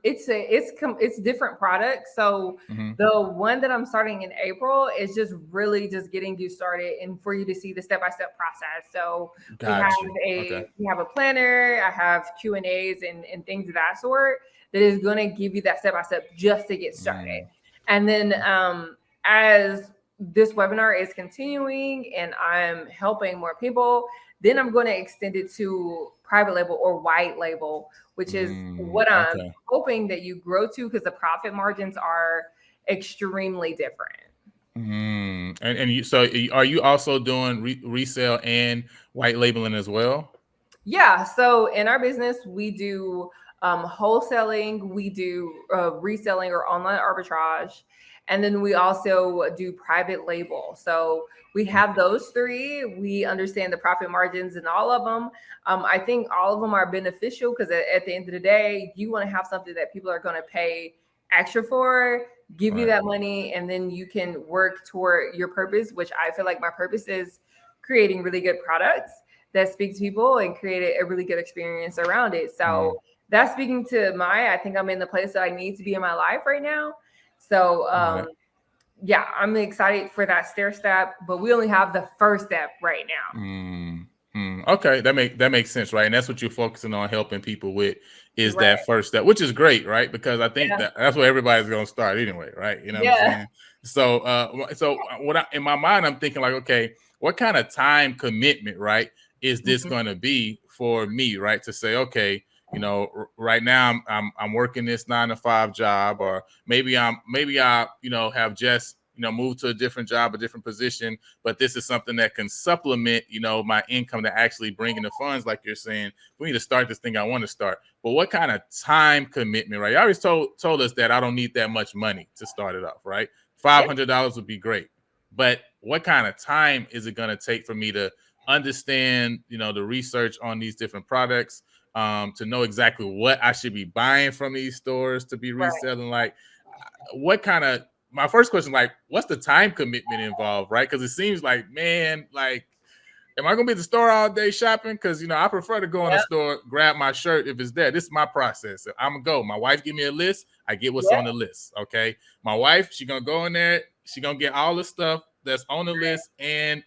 it's different products. So the one that I'm starting in April is just really just getting you started and for you to see the step-by-step process. So we have a planner, I have Q&As and things of that sort that is going to give you that step-by-step just to get started. And then as this webinar is continuing and I'm helping more people, then I'm going to extend it to private label or white label, which is what I'm hoping that you grow to, because the profit margins are extremely different. So are you also doing resale and white labeling as well? Yeah. So in our business, we do wholesaling, we do reselling or online arbitrage, and then we also do private label. So we have those three. We understand the profit margins in all of them. I think all of them are beneficial because at the end of the day, you want to have something that people are going to pay extra for, give you that money, and then you can work toward your purpose, which I feel like my purpose is creating really good products that speak to people and create a really good experience around it. So that's speaking to I think I'm in the place that I need to be in my life right now. So yeah, I'm excited for that stair step, but we only have the first step right now. Okay, that makes sense, right? And that's what you're focusing on helping people with is Right. that first step, which is great, right? Because I think Yeah. that's where everybody's going to start anyway, right? You know what I'm Yeah. saying? So in my mind, I'm thinking like, okay, what kind of time commitment, right, is this Mhm. going to be for me, right? To say, okay, you know, right now I'm working this 9 to 5 job, or maybe I have just moved to a different job, a different position, but this is something that can supplement, my income to actually bring in the funds, like you're saying. We need to start this thing I want to start. But what kind of time commitment, right? You always told us that I don't need that much money to start it off, right? Yeah. $500 would be great. But what kind of time is it going to take for me to understand, the research on these different products, to know exactly what I should be buying from these stores to be Right. reselling? Like, what kind of my first question, like, what's the time commitment involved, right? Because it seems like, man, like, am I gonna be at the store all day shopping? Because I prefer to go in the Yep. store, grab my shirt if it's there. This is my process. I'm gonna go. My wife give me a list. I get what's Yep. on the list. Okay. My wife, she gonna go in there. She gonna get all the stuff that's on the list and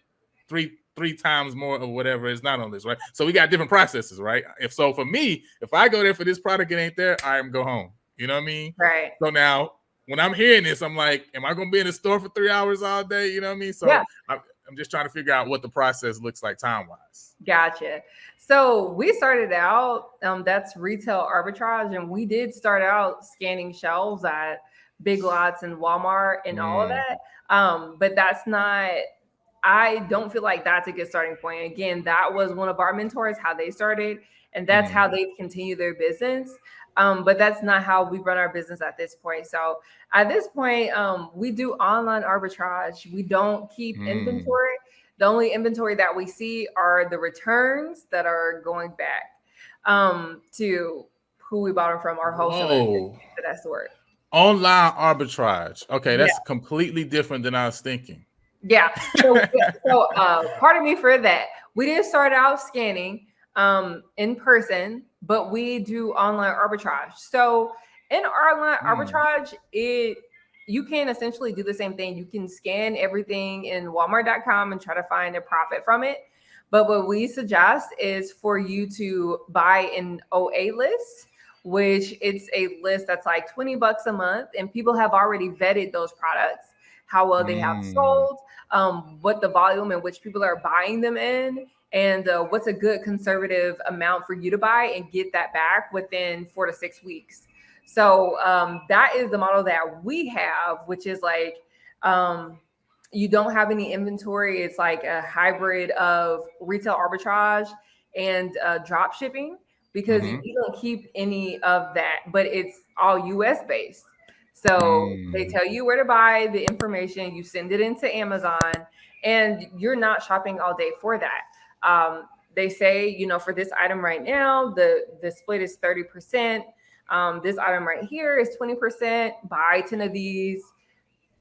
three times more of whatever is not on the list, right? So we got different processes, right? If so, for me, if I go there for this product, it ain't there, I am go home. You know what I mean? Right. So now when I'm hearing this, I'm like, am I gonna be in the store for 3 hours all day? You know what I mean? So Yeah. I'm just trying to figure out what the process looks like time wise. Gotcha. So we started out, that's retail arbitrage, and we did start out scanning shelves at Big Lots and Walmart and all of that. But that's not, I don't feel like that's a good starting point. Again, that was one of our mentors, how they started, and that's how they've continued their business. But that's not how we run our business at this point. So at this point, we do online arbitrage. We don't keep inventory. The only inventory that we see are the returns that are going back to who we bought them from, our wholesalers. Whoa. That's the word. Online arbitrage. Okay, Yeah. that's completely different than I was thinking. Yeah. So pardon me for that. We did start out scanning in person, but we do online arbitrage. So in online arbitrage, you can essentially do the same thing. You can scan everything in Walmart.com and try to find a profit from it. But what we suggest is for you to buy an OA list, which it's a list that's like $20 a month, and people have already vetted those products, how well they have sold, what the volume in which people are buying them in, and what's a good conservative amount for you to buy and get that back within 4 to 6 weeks. So that is the model that we have, which is like you don't have any inventory. It's like a hybrid of retail arbitrage and drop shipping, because you don't keep any of that, but it's all US based. So they tell you where to buy the information, you send it into Amazon, and you're not shopping all day for that. They say, for this item right now, the split is 30%. This item right here is 20%. Buy 10 of these,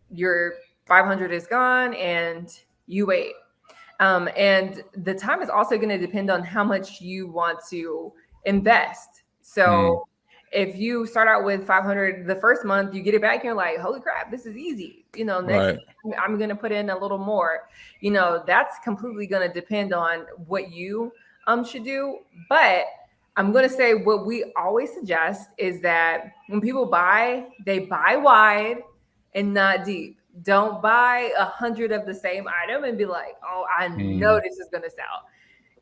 your 500 is gone, and you wait. And the time is also going to depend on how much you want to invest. So if you start out with 500 the first month, you get it back and you're like, holy crap, this is easy. Next I'm going to put in a little more. That's completely going to depend on what you should do. But I'm going to say what we always suggest is that when people buy, they buy wide and not deep. Don't buy 100 of the same item and be like, oh, I know this is going to sell.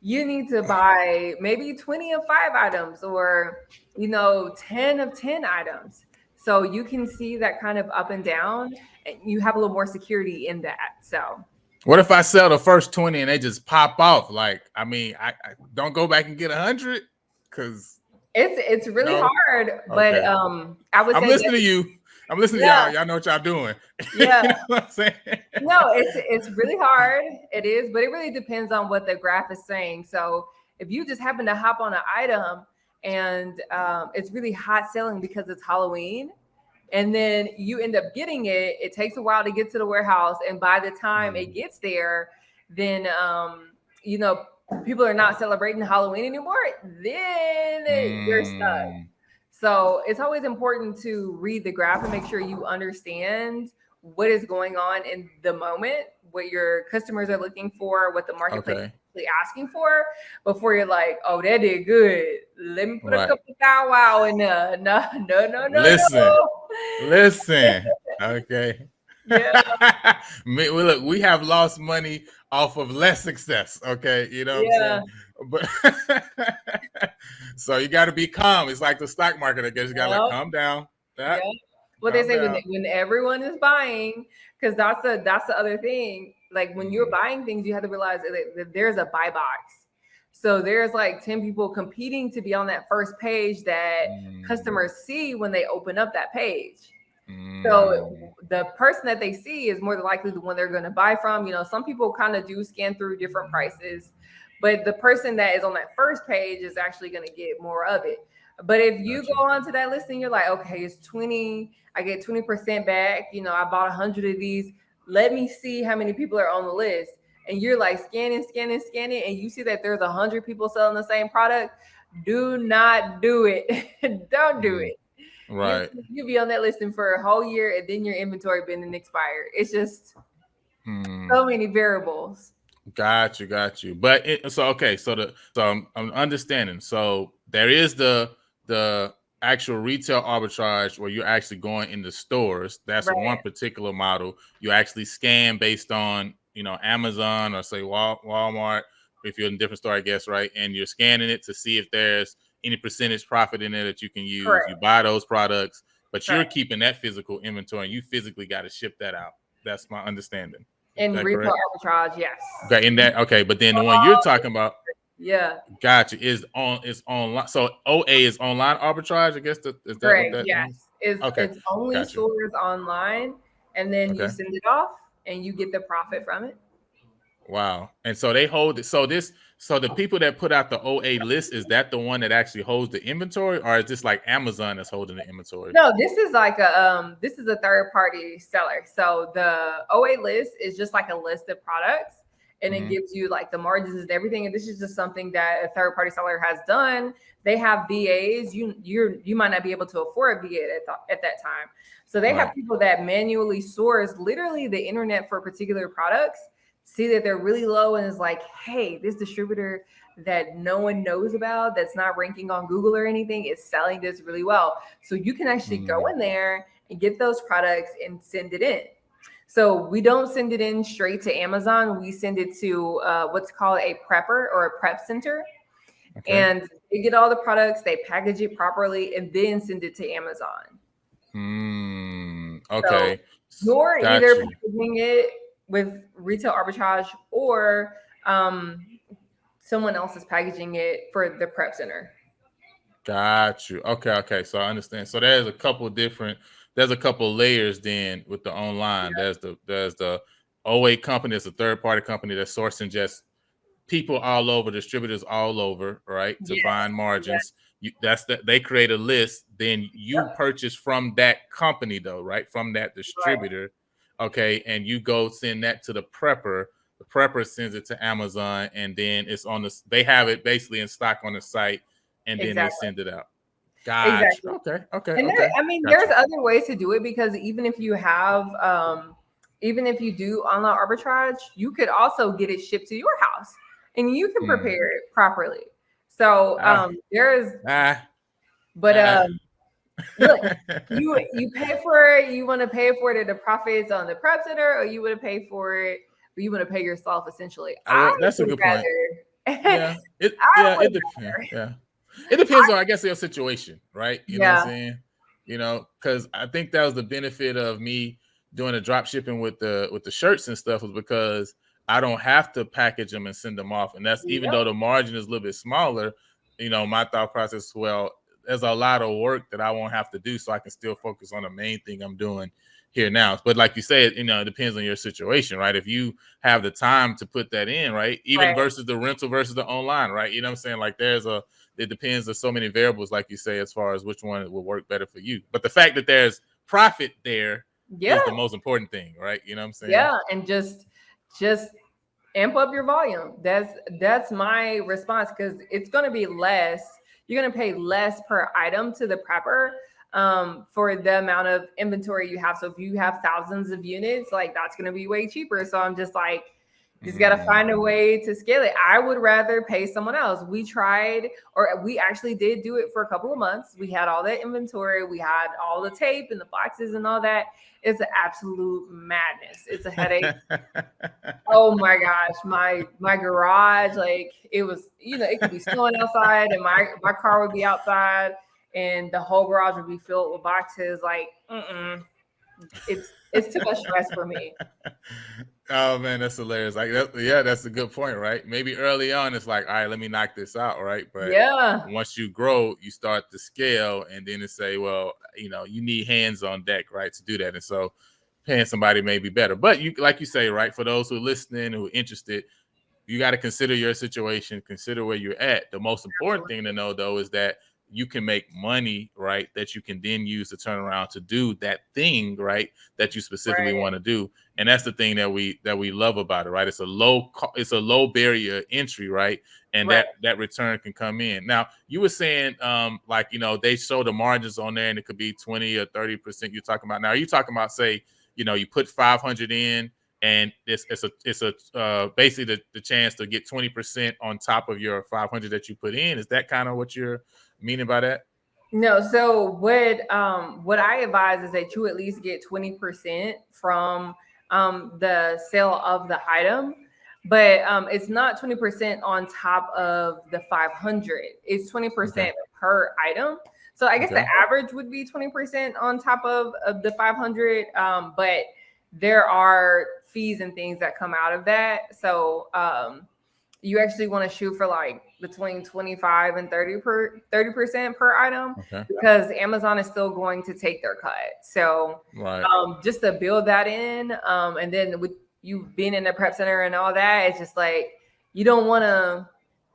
You need to buy maybe 20 of 5 items, or 10 of 10 items, so you can see that kind of up and down, and you have a little more security in that. So what if I sell the first 20 and they just pop off? Like, I don't go back and get 100, because it's really hard. But okay. I would I'm say listening to you. I'm listening to y'all. Y'all know what y'all doing. Yeah. You know what I'm saying? No, it's really hard. It is, but it really depends on what the graph is saying. So if you just happen to hop on an item and it's really hot selling because it's Halloween, and then you end up getting it, it takes a while to get to the warehouse, and by the time it gets there, then people are not celebrating Halloween anymore. Then you're stuck. So it's always important to read the graph and make sure you understand what is going on in the moment, what your customers are looking for, what the marketplace is actually asking for, before you're like, oh, that did good. Let me put a couple wow in there. No. Listen. Okay. Yeah. Look, we have lost money off of less success. Okay. You know what I'm saying? But so you got to be calm. It's like the stock market. I guess you got to calm down. Yeah. What they say when everyone is buying, because that's the other thing. Like when you're buying things, you have to realize that there's a buy box. So there's like 10 people competing to be on that first page that customers see when they open up that page. So the person that they see is more than likely the one they're going to buy from. You know, some people kind of do scan through different prices, but the person that is on that first page is actually going to get more of it. But if you go onto that list and you're like, okay, it's 20, I get 20% back. You know, I bought 100 of these. Let me see how many people are on the list. And you're like scanning, and you see that there's 100 people selling the same product. Do not do it. Don't do it. Right. You be on that listing for a whole year, and then your inventory been and expired. It's just so many variables. Got you. But so I'm understanding. So there is the actual retail arbitrage where you're actually going in the stores. That's one particular model. You actually scan based on, you know, Amazon or say Walmart, if you're in a different store, I guess, right? And you're scanning it to see if there's any percentage profit in there that you can use. You buy those products, but you're keeping that physical inventory and you physically got to ship that out. That's my understanding. In retail arbitrage, yes. Okay, in that, okay, but then the one you're talking about, gotcha, is online. So OA is online arbitrage, I guess. Is that what that means? It's only stores online, and then you send it off, and you get the profit from it. Wow. And so they hold it. So the people that put out the OA list, is that the one that actually holds the inventory, or is this like Amazon that's holding the inventory? No, this is like a third party seller. So the OA list is just like a list of products, and it gives you like the margins and everything. And this is just something that a third party seller has done. They have VAs. You might not be able to afford a VA at that time. So they have people that manually source literally the internet for particular products, see that they're really low, and is like, hey, this distributor that no one knows about, that's not ranking on Google or anything, is selling this really well. So you can actually go in there and get those products and send it in. So we don't send it in straight to Amazon. We send it to what's called a prepper or a prep center. And they get all the products, they package it properly, and then send it to Amazon. Okay. So you're either packaging it with retail arbitrage, or someone else is packaging it for the prep center. Got you. Okay. So I understand. So there's a couple layers then with the online. There's the OA company, it's a third party company that's sourcing just people all over, distributors all over, right? To find margins. They create a list, then you purchase from that company though, right? From that distributor. Okay, and you go send that to the prepper. The prepper sends it to Amazon, and then it's on they have it basically in stock on the site, and then they send it out. Gotcha. Okay. And there's other ways to do it, because even if you have, even if you do online arbitrage, you could also get it shipped to your house, and you can prepare it properly. So look, you pay for it. You want to pay for it at the profits on the prep center, or you want to pay for it, or you want to pay yourself essentially. That's a good point. It depends. It depends on, I guess, your situation, right? You know what I'm saying? You know, because I think that was the benefit of me doing the drop shipping with the shirts and stuff, was because I don't have to package them and send them off, and that's even though the margin is a little bit smaller. You know, my thought process, well, there's a lot of work that I won't have to do, so I can still focus on the main thing I'm doing here now. But like you said, you know, it depends on your situation, right? If you have the time to put that in, right? Even versus the rental versus the online, right? You know what I'm saying? Like it depends on so many variables, like you say, as far as which one will work better for you. But the fact that there's profit there is the most important thing, right? You know what I'm saying? Yeah, and just amp up your volume. That's my response, because it's going to be less. You're going to pay less per item to the prepper, for the amount of inventory you have. So if you have thousands of units, like that's going to be way cheaper. So I'm just like, just got to find a way to scale it. I would rather pay someone else. We tried, or we actually did do it for a couple of months. We had all that inventory. We had all the tape and the boxes and all that. It's an absolute madness. It's a headache. Oh my gosh, my garage, like it was, it could be snowing outside and my car would be outside and the whole garage would be filled with boxes. Like, it's too much stress for me. Oh man, that's hilarious. Like, that's a good point, right? Maybe early on, it's like, all right, let me knock this out, right? But once you grow, you start to scale, and then it say, well, you need hands on deck, right, to do that. And so, paying somebody may be better. But you, like you say, right, for those who are listening, who are interested, you got to consider your situation, consider where you're at. The most important thing to know, though, is that you can make money, right, that you can then use to turn around to do that thing, right, that you specifically want to do. And that's the thing that we love about it, right? It's a low barrier entry, right? And that return can come in. Now, you were saying they show the margins on there and it could be 20 or 30% you're talking about. Now, are you talking about, say, you put 500 in and it's basically the chance to get 20% on top of your 500 that you put in? Is that kind of what you're meaning by that? No. So what I advise is that you at least get 20% from the sale of the item, but it's not 20% on top of the 500. It's 20% per item. So I guess the average would be 20% on top of the 500. But there are fees and things that come out of that. So you actually want to shoot for like between 25 and 30% per item, because Amazon is still going to take their cut. So just to build that in, and then with you being in the prep center and all that, it's just like you don't want to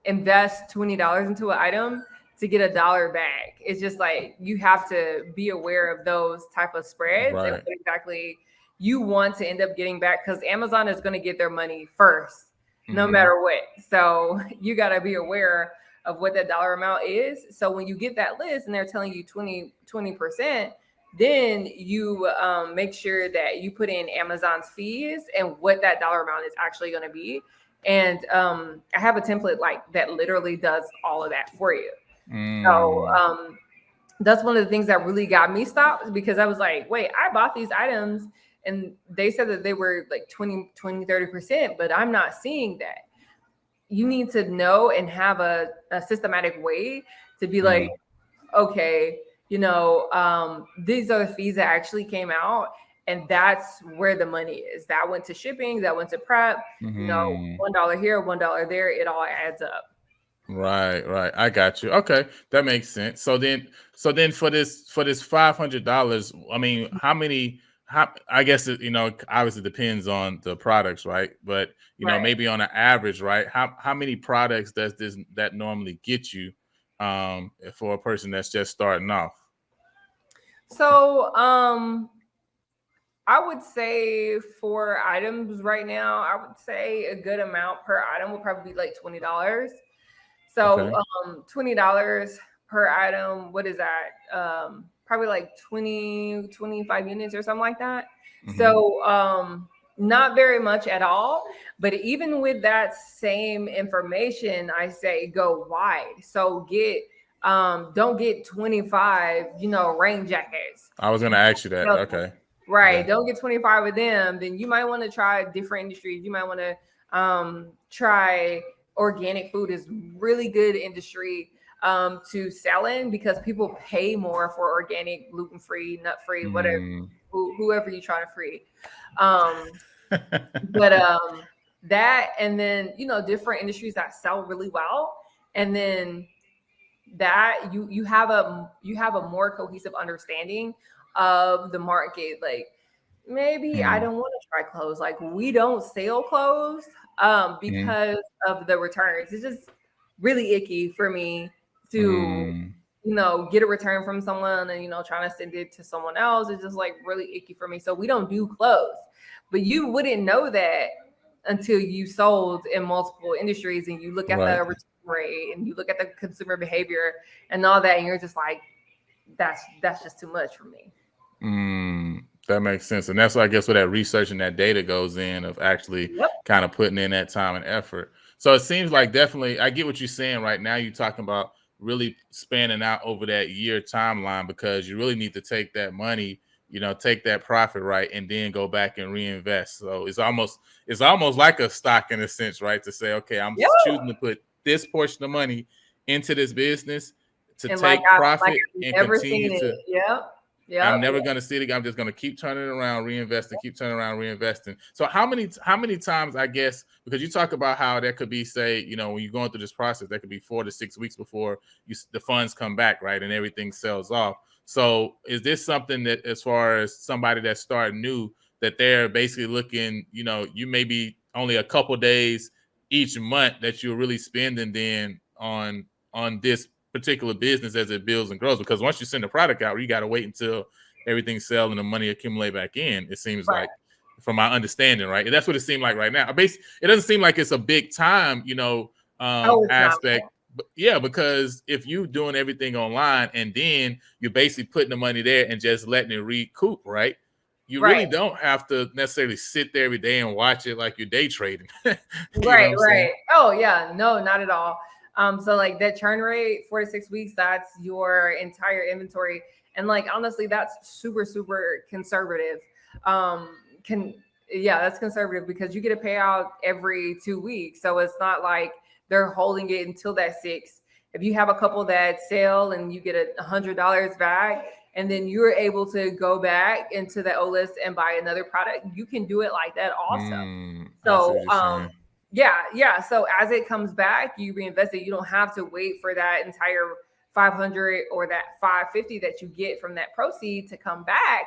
invest $20 into an item to get $1 back. It's just like you have to be aware of those type of spreads and what exactly you want to end up getting back, because Amazon is going to get their money first, no matter what. So you got to be aware of what that dollar amount is. So when you get that list and they're telling you 20%, then you make sure that you put in Amazon's fees and what that dollar amount is actually going to be. And I have a template like that literally does all of that for you. So that's one of the things that really got me stopped, because I was like, wait, I bought these items and they said that they were like 20, 30%, but I'm not seeing that. You need to know and have a systematic way to be like, okay, these are the fees that actually came out, and that's where the money is. That went to shipping, that went to prep, $1 here, $1 there, it all adds up. Right. I got you. Okay, that makes sense. So then for this $500, I mean, I guess it, obviously depends on the products, right? But maybe on an average, right? How many products does that normally get you for a person that's just starting off? So I would say for items right now, I would say a good amount per item will probably be like $20. So $20 per item, what is that? Probably like 20, 25 units or something like that. So not very much at all. But even with that same information, I say go wide. So don't get 25, rain jackets. I was going to ask you that. Okay. Right. Don't get 25 of them. Then you might want to try different industries. You might want to try organic food. Is really good industry to sell in, because people pay more for organic, gluten-free, nut-free, whatever, whoever you're trying to free. But that, and then, different industries that sell really well. And then that you have a more cohesive understanding of the market. Like, maybe I don't want to try clothes. Like, we don't sell clothes because of the returns. It's just really icky for me to get a return from someone and trying to send it to someone else. It's just like really icky for me. So we don't do clothes. But you wouldn't know that until you sold in multiple industries and you look at the return rate and you look at the consumer behavior and all that, and you're just like, that's just too much for me. That makes sense. And that's why I guess where that research and that data goes in of actually kind of putting in that time and effort. So it seems like definitely, I get what you're saying right now. You're talking about really spanning out over that year timeline, because you really need to take that money, take that profit, right, and then go back and reinvest. So it's almost like a stock in a sense, right, to say, okay, I'm choosing to put this portion of money into this business to and take profit and continue to. Yeah. I'm never going to see it again. I'm just going to keep turning it around, reinvesting. So how many times, I guess, because you talk about how that could be, say, when you're going through this process, that could be 4 to 6 weeks before the funds come back, right, and everything sells off. So is this something that, as far as somebody that's starting new, that they're basically looking, you may be only a couple days each month that you're really spending then on this particular business as it builds and grows? Because once you send the product out, you got to wait until everything's selling and the money accumulate back in, it seems like, from my understanding, right? And that's what it seemed like right now. It doesn't seem like it's a big time, aspect. But yeah, because if you doing everything online and then you're basically putting the money there and just letting it recoup, right? You really don't have to necessarily sit there every day and watch it like you're day trading. Right. Oh yeah, no, not at all. So like that churn rate, 4 to 6 weeks, that's your entire inventory. And like, honestly, that's super, super conservative. That's conservative, because you get a payout every 2 weeks. So it's not like they're holding it until that 6. If you have a couple that sell and you get $100 back, and then you're able to go back into the O list and buy another product, you can do it like that also. So, yeah. So as it comes back, you reinvest it. You don't have to wait for that entire 500 or that 550 that you get from that proceed to come back.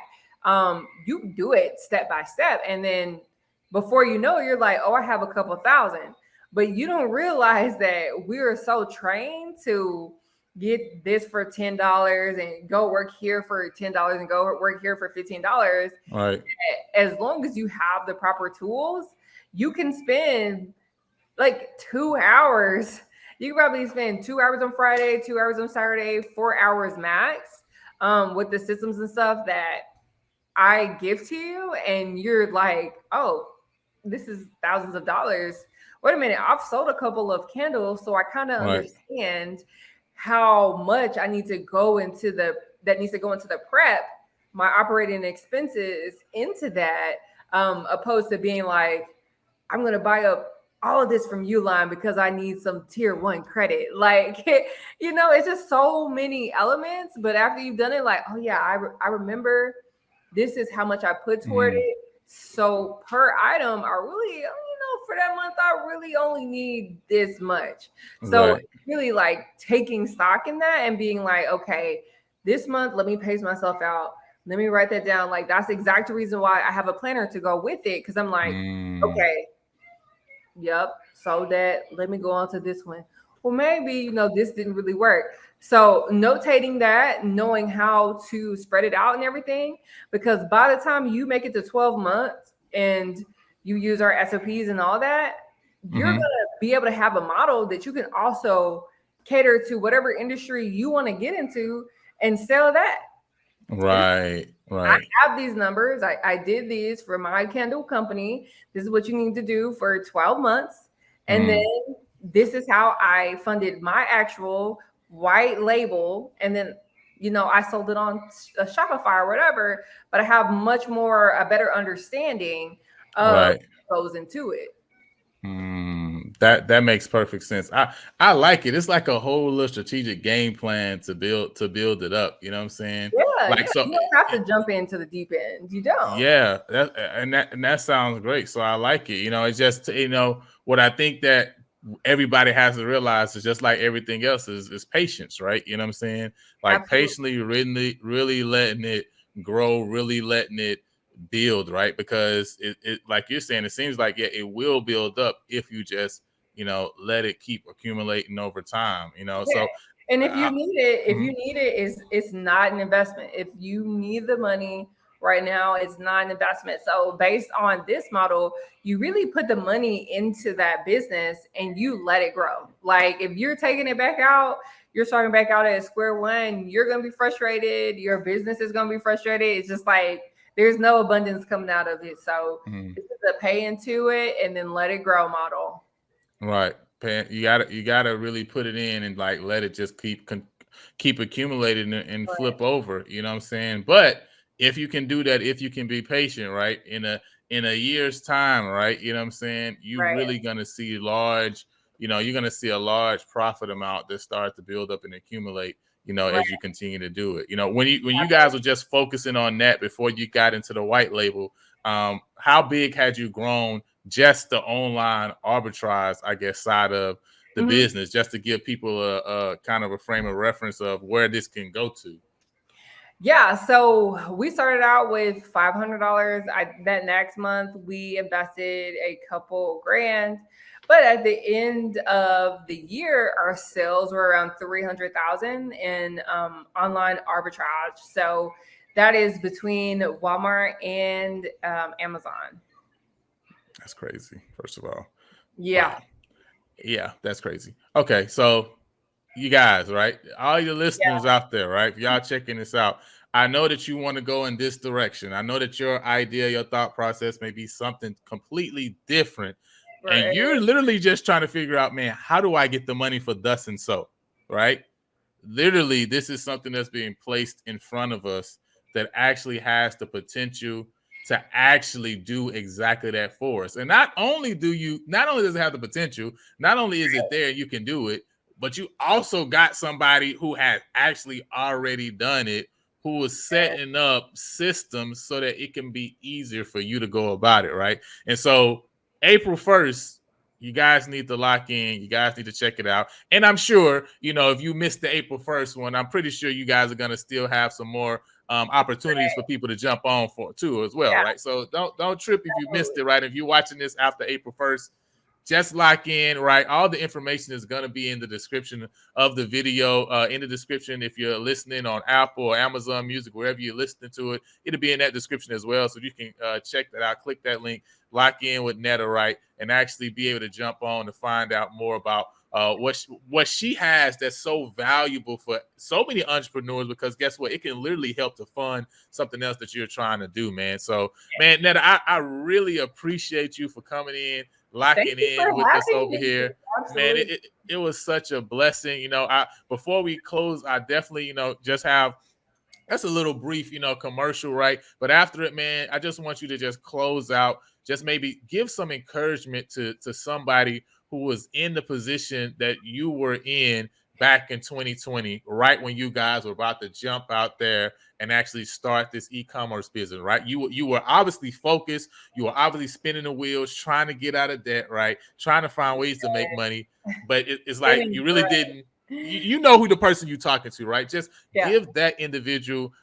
You do it step by step. And then before you know, you're like, oh, I have a couple thousand. But you don't realize that we are so trained to get this for $10 and go work here for $10 and go work here for $15. Right. As long as you have the proper tools, you can spend like 2 hours. You can probably spend 2 hours on Friday, 2 hours on Saturday, 4 hours max, with the systems and stuff that I give to you. And you're like, oh, this is thousands of dollars. Wait a minute, I've sold a couple of candles, so I kind of understand how much I need to go into the prep, my operating expenses into that, opposed to being like, I'm going to buy up all of this from Uline because I need some tier 1 credit. Like, it's just so many elements. But after you've done it, like, oh yeah, I remember this is how much I put toward it. So per item, I really, for that month, I really only need this much. So really like taking stock in that and being like, okay, this month, let me pace myself out. Let me write that down. Like, that's the exact reason why I have a planner to go with it. Cause I'm like, okay, yep, so that, let me go on to this one. Well, maybe, this didn't really work. So notating that, knowing how to spread it out and everything, because by the time you make it to 12 months and you use our SOPs and all that, you're going to be able to have a model that you can also cater to whatever industry you want to get into and sell that. Right. I have these numbers. I did these for my candle company. This is what you need to do for 12 months. And then this is how I funded my actual white label. And then, I sold it on a Shopify or whatever, but I have a better understanding of what goes into it. That makes perfect sense. I like it. It's like a whole little strategic game plan to build it up. You know what I'm saying? Yeah. So you don't have to jump into the deep end. You don't. Yeah, that sounds great. So I like it. It's just what I think that everybody has to realize is just like everything else is patience, right? You know what I'm saying? Like patiently, really letting it grow, really letting it build, right? Because it like you're saying, it seems like it will build up if you just let it keep accumulating over time. So and if you need it, it's not an investment. If you need the money right now, it's not an investment. So based on this model, you really put the money into that business and you let it grow. Like, if you're taking it back out, you're starting back out at square one, you're going to be frustrated. Your business is going to be frustrated. It's just like there's no abundance coming out of it. So this is a pay into it and then let it grow model. Right. You gotta really put it in and like let it just keep accumulating and flip over. You know what I'm saying? But if you can do that, if you can be patient, right, in a year's time, right, you know what I'm saying, you really gonna see large, you're gonna see a large profit amount that start to build up and accumulate, as you continue to do it. When you guys were just focusing on that before you got into the white label, how big had you grown just the online arbitrage, I guess, side of the business, just to give people a kind of a frame of reference of where this can go to? Yeah, so we started out with $500. That next month we invested a couple grand, but at the end of the year, our sales were around 300,000 in online arbitrage. So that is between Walmart and Amazon. That's crazy. First of all, yeah, wow. Yeah, that's crazy. Okay, so you guys, right? All your listeners out there, right? If y'all checking this out, I know that you want to go in this direction. I know that your idea, your thought process may be something completely different. And you're literally just trying to figure out, man, how do I get the money for thus and so, right? Literally, this is something that's being placed in front of us that actually has the potential to actually do exactly that for us. And not only does it have the potential, not only is it there, you can do it, but you also got somebody who has actually already done it, who is setting up systems so that it can be easier for you to go about it, right? And so April 1st, you guys need to lock in. You guys need to check it out. And I'm sure, if you missed the April 1st one, I'm pretty sure you guys are going to still have some more opportunities for people to jump on for too as well, right? So don't trip if you missed it, right? If you're watching this after April 1st, just lock in, right? All the information is going to be in the description of the video. In the description, if you're listening on Apple or Amazon Music, wherever you're listening to it, it'll be in that description as well. So you can check that out, click that link, lock in with Netta, right? And actually be able to jump on to find out more about what she has that's so valuable for so many entrepreneurs, because guess what? It can literally help to fund something else that you're trying to do, man. So, man, Netta, I really appreciate you for coming in, locking in with us over here. Absolutely. Man, it was such a blessing. Before we close, I definitely, just have that's a little brief, commercial, right? But after it, man, I just want you to just close out, just maybe give some encouragement to somebody who was in the position that you were in back in 2020, right when you guys were about to jump out there and actually start this e-commerce business, right? You were obviously focused. You were obviously spinning the wheels, trying to get out of debt, right? Trying to find ways to make money. But it's like you really didn't. You know who the person you're talking to, right? Just give that individual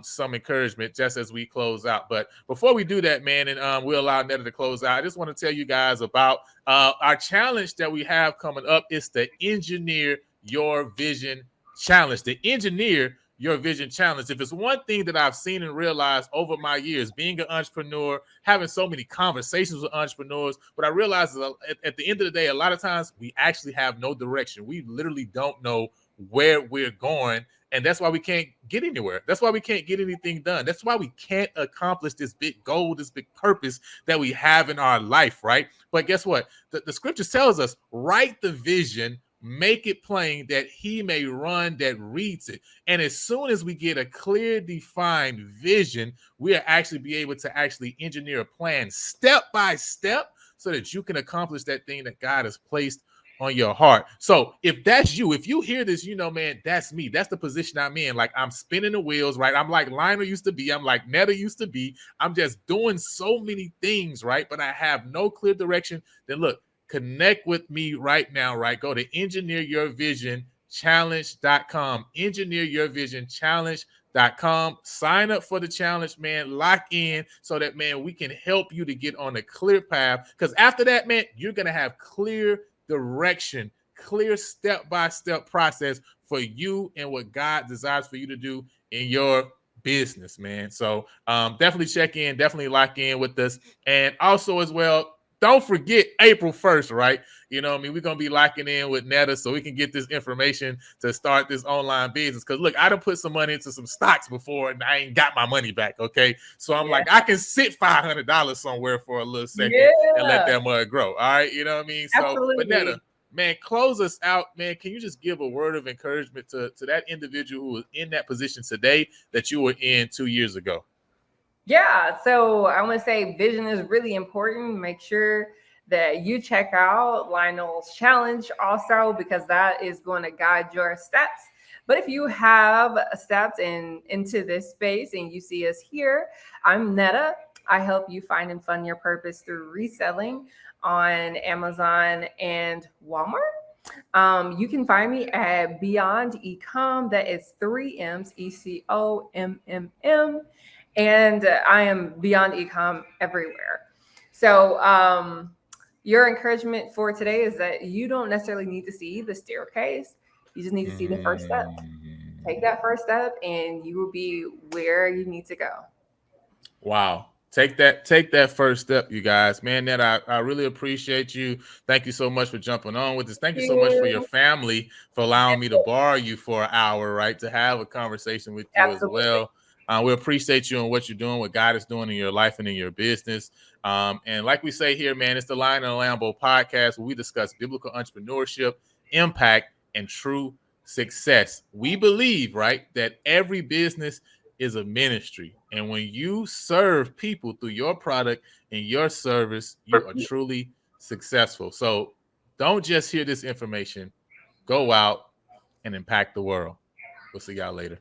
some encouragement just as we close out. But before we do that, man, and we'll allow Netta to close out, I just want to tell you guys about our challenge that we have coming up. It's the Engineer Your Vision Challenge. The Engineer Your Vision Challenge. If it's one thing that I've seen and realized over my years being an entrepreneur, having so many conversations with entrepreneurs, what I realized is at the end of the day, a lot of times we actually have no direction. We literally don't know where we're going. And that's why we can't get anywhere. That's why we can't get anything done. That's why we can't accomplish this big goal, this big purpose that we have in our life, right? But guess what? The scripture tells us, write the vision, make it plain that he may run that reads it. And as soon as we get a clear, defined vision, we'll actually be able to actually engineer a plan step by step so that you can accomplish that thing that God has placed on your heart. So if that's you, if you hear this, man, that's me. That's the position I'm in. Like, I'm spinning the wheels, right? I'm like Lionel used to be. I'm like Netta used to be. I'm just doing so many things, right? But I have no clear direction. Then look, connect with me right now, right? Go to engineeryourvisionchallenge.com. Engineeryourvisionchallenge.com. Sign up for the challenge, man. Lock in so that, man, we can help you to get on a clear path. Because after that, man, you're going to have clear direction, clear step-by-step process for you and what God desires for you to do in your business, man. So definitely check in, definitely lock in with us. And also as well, don't forget April 1st, right? You know what I mean? We're going to be locking in with Netta so we can get this information to start this online business. Because, look, I done put some money into some stocks before and I ain't got my money back, okay? So I'm like, I can sit $500 somewhere for a little second and let that mud grow, all right? You know what I mean? So, Absolutely. but Netta, man, close us out, man. Can you just give a word of encouragement to that individual who was in that position today that you were in 2 years ago? Yeah, so I want to say vision is really important. Make sure that you check out Lionel's challenge also, because that is going to guide your steps. But if you have steps into this space and you see us here, I'm Netta. I help you find and fund your purpose through reselling on Amazon and Walmart. You can find me at Beyond Ecom. That is 3 M's, ECOMMM. And I am Beyond Ecom everywhere. So your encouragement for today is that you don't necessarily need to see the staircase. You just need to see the first step. Take that first step and you will be where you need to go. Wow. Take that first step, you guys. Man, Netta, I really appreciate you. Thank you so much for jumping on with us. Thank you so much for your family for allowing me to borrow you for an hour, right, to have a conversation with you as well. We appreciate you and what you're doing, what God is doing in your life and in your business. And like we say here, man, it's the Lion and Lambo podcast where we discuss biblical entrepreneurship, impact, and true success. We believe, right, that every business is a ministry. And when you serve people through your product and your service, you are truly successful. So don't just hear this information. Go out and impact the world. We'll see y'all later.